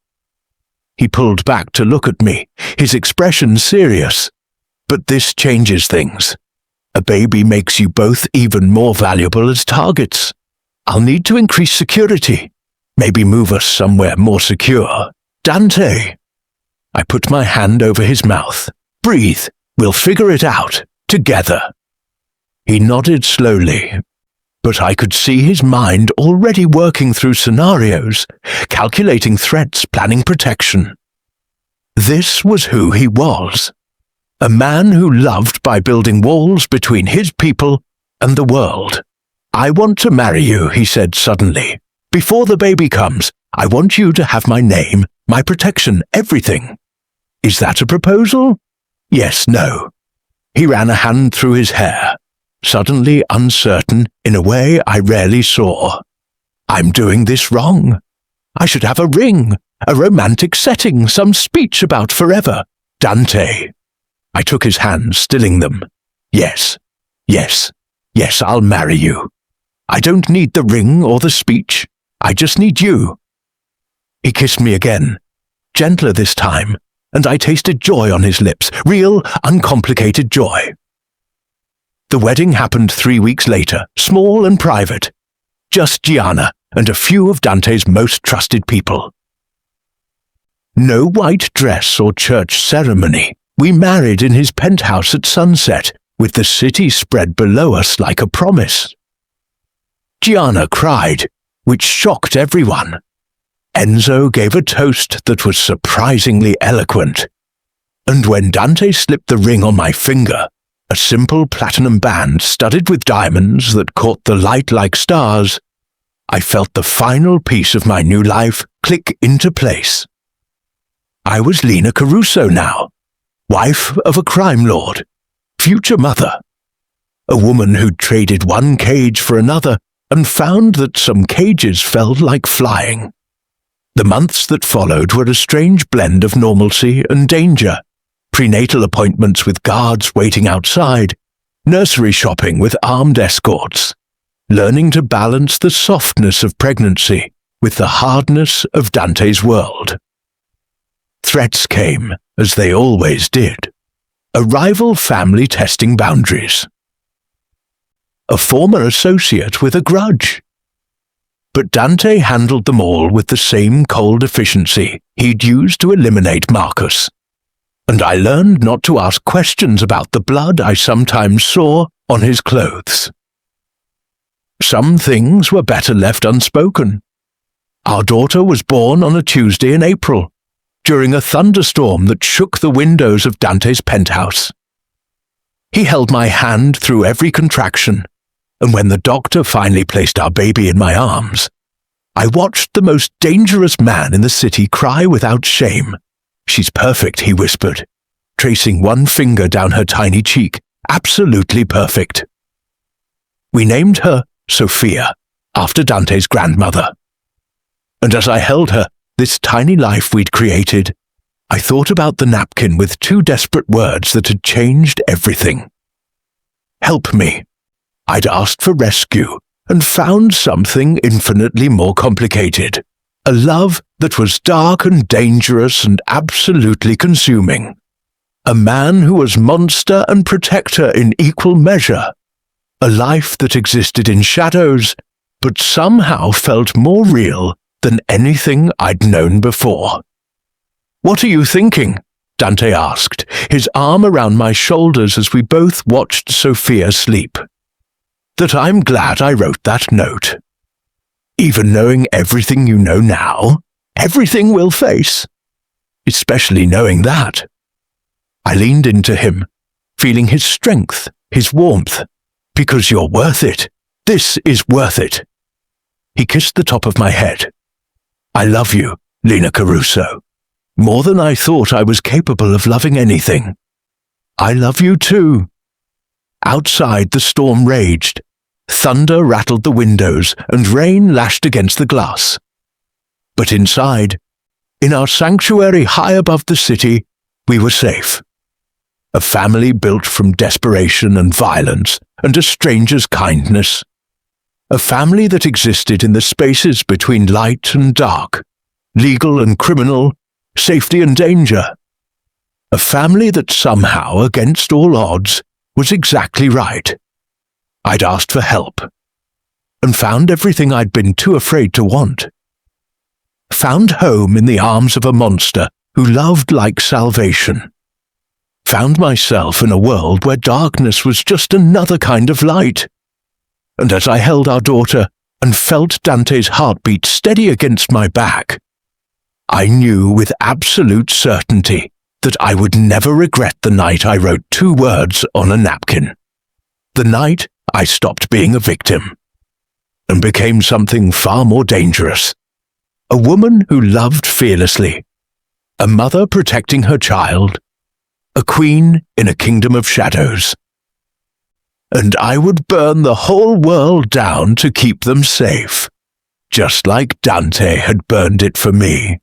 He pulled back to look at me, his expression serious. "But this changes things. A baby makes you both even more valuable as targets. I'll need to increase security. Maybe move us somewhere more secure. Dante." I put my hand over his mouth. "Breathe. We'll figure it out. Together." He nodded slowly, but I could see his mind already working through scenarios, calculating threats, planning protection. This was who he was. A man who loved by building walls between his people and the world. "I want to marry you," he said suddenly. "Before the baby comes, I want you to have my name, my protection, everything." Is that a proposal? Yes, no. He ran a hand through his hair, suddenly uncertain in a way I rarely saw. "I'm doing this wrong. I should have a ring, a romantic setting, some speech about forever. Dante." I took his hands, stilling them. "Yes, yes, yes, I'll marry you. I don't need the ring or the speech. I just need you." He kissed me again, gentler this time, and I tasted joy on his lips, real, uncomplicated joy. The wedding happened 3 weeks later, small and private. Just Gianna and a few of Dante's most trusted people. No white dress or church ceremony. We married in his penthouse at sunset, with the city spread below us like a promise. Gianna cried, which shocked everyone. Enzo gave a toast that was surprisingly eloquent. And when Dante slipped the ring on my finger, a simple platinum band studded with diamonds that caught the light like stars, I felt the final piece of my new life click into place. I was Lena Caruso now, wife of a crime lord, future mother, a woman who'd traded one cage for another and found that some cages felt like flying. The months that followed were a strange blend of normalcy and danger. Prenatal appointments with guards waiting outside, nursery shopping with armed escorts, learning to balance the softness of pregnancy with the hardness of Dante's world. Threats came, as they always did. A rival family testing boundaries. A former associate with a grudge. But Dante handled them all with the same cold efficiency he'd used to eliminate Marcus. And I learned not to ask questions about the blood I sometimes saw on his clothes. Some things were better left unspoken. Our daughter was born on a Tuesday in April, during a thunderstorm that shook the windows of Dante's penthouse. He held my hand through every contraction, and when the doctor finally placed our baby in my arms, I watched the most dangerous man in the city cry without shame. "She's perfect," he whispered, tracing one finger down her tiny cheek. "Absolutely perfect." We named her Sophia, after Dante's grandmother. And as I held her, this tiny life we'd created, I thought about the napkin with 2 desperate words that had changed everything. Help me. I'd asked for rescue and found something infinitely more complicated. A love that was dark and dangerous and absolutely consuming. A man who was monster and protector in equal measure. A life that existed in shadows, but somehow felt more real than anything I'd known before. "What are you thinking?" Dante asked, his arm around my shoulders as we both watched Sophia sleep. "That I'm glad I wrote that note. Even knowing everything you know now, everything we'll face. Especially knowing that." I leaned into him, feeling his strength, his warmth. "Because you're worth it. This is worth it." He kissed the top of my head. "I love you, Lena Caruso. More than I thought I was capable of loving anything. I love you too." Outside, the storm raged. Thunder rattled the windows and rain lashed against the glass. But inside, in our sanctuary high above the city, we were safe. A family built from desperation and violence and a stranger's kindness. A family that existed in the spaces between light and dark, legal and criminal, safety and danger. A family that somehow, against all odds, was exactly right. I'd asked for help, and found everything I'd been too afraid to want. Found home in the arms of a monster who loved like salvation. Found myself in a world where darkness was just another kind of light. And as I held our daughter and felt Dante's heartbeat steady against my back, I knew with absolute certainty that I would never regret the night I wrote 2 words on a napkin. The night I stopped being a victim and became something far more dangerous. A woman who loved fearlessly. A mother protecting her child. A queen in a kingdom of shadows. And I would burn the whole world down to keep them safe, just like Dante had burned it for me.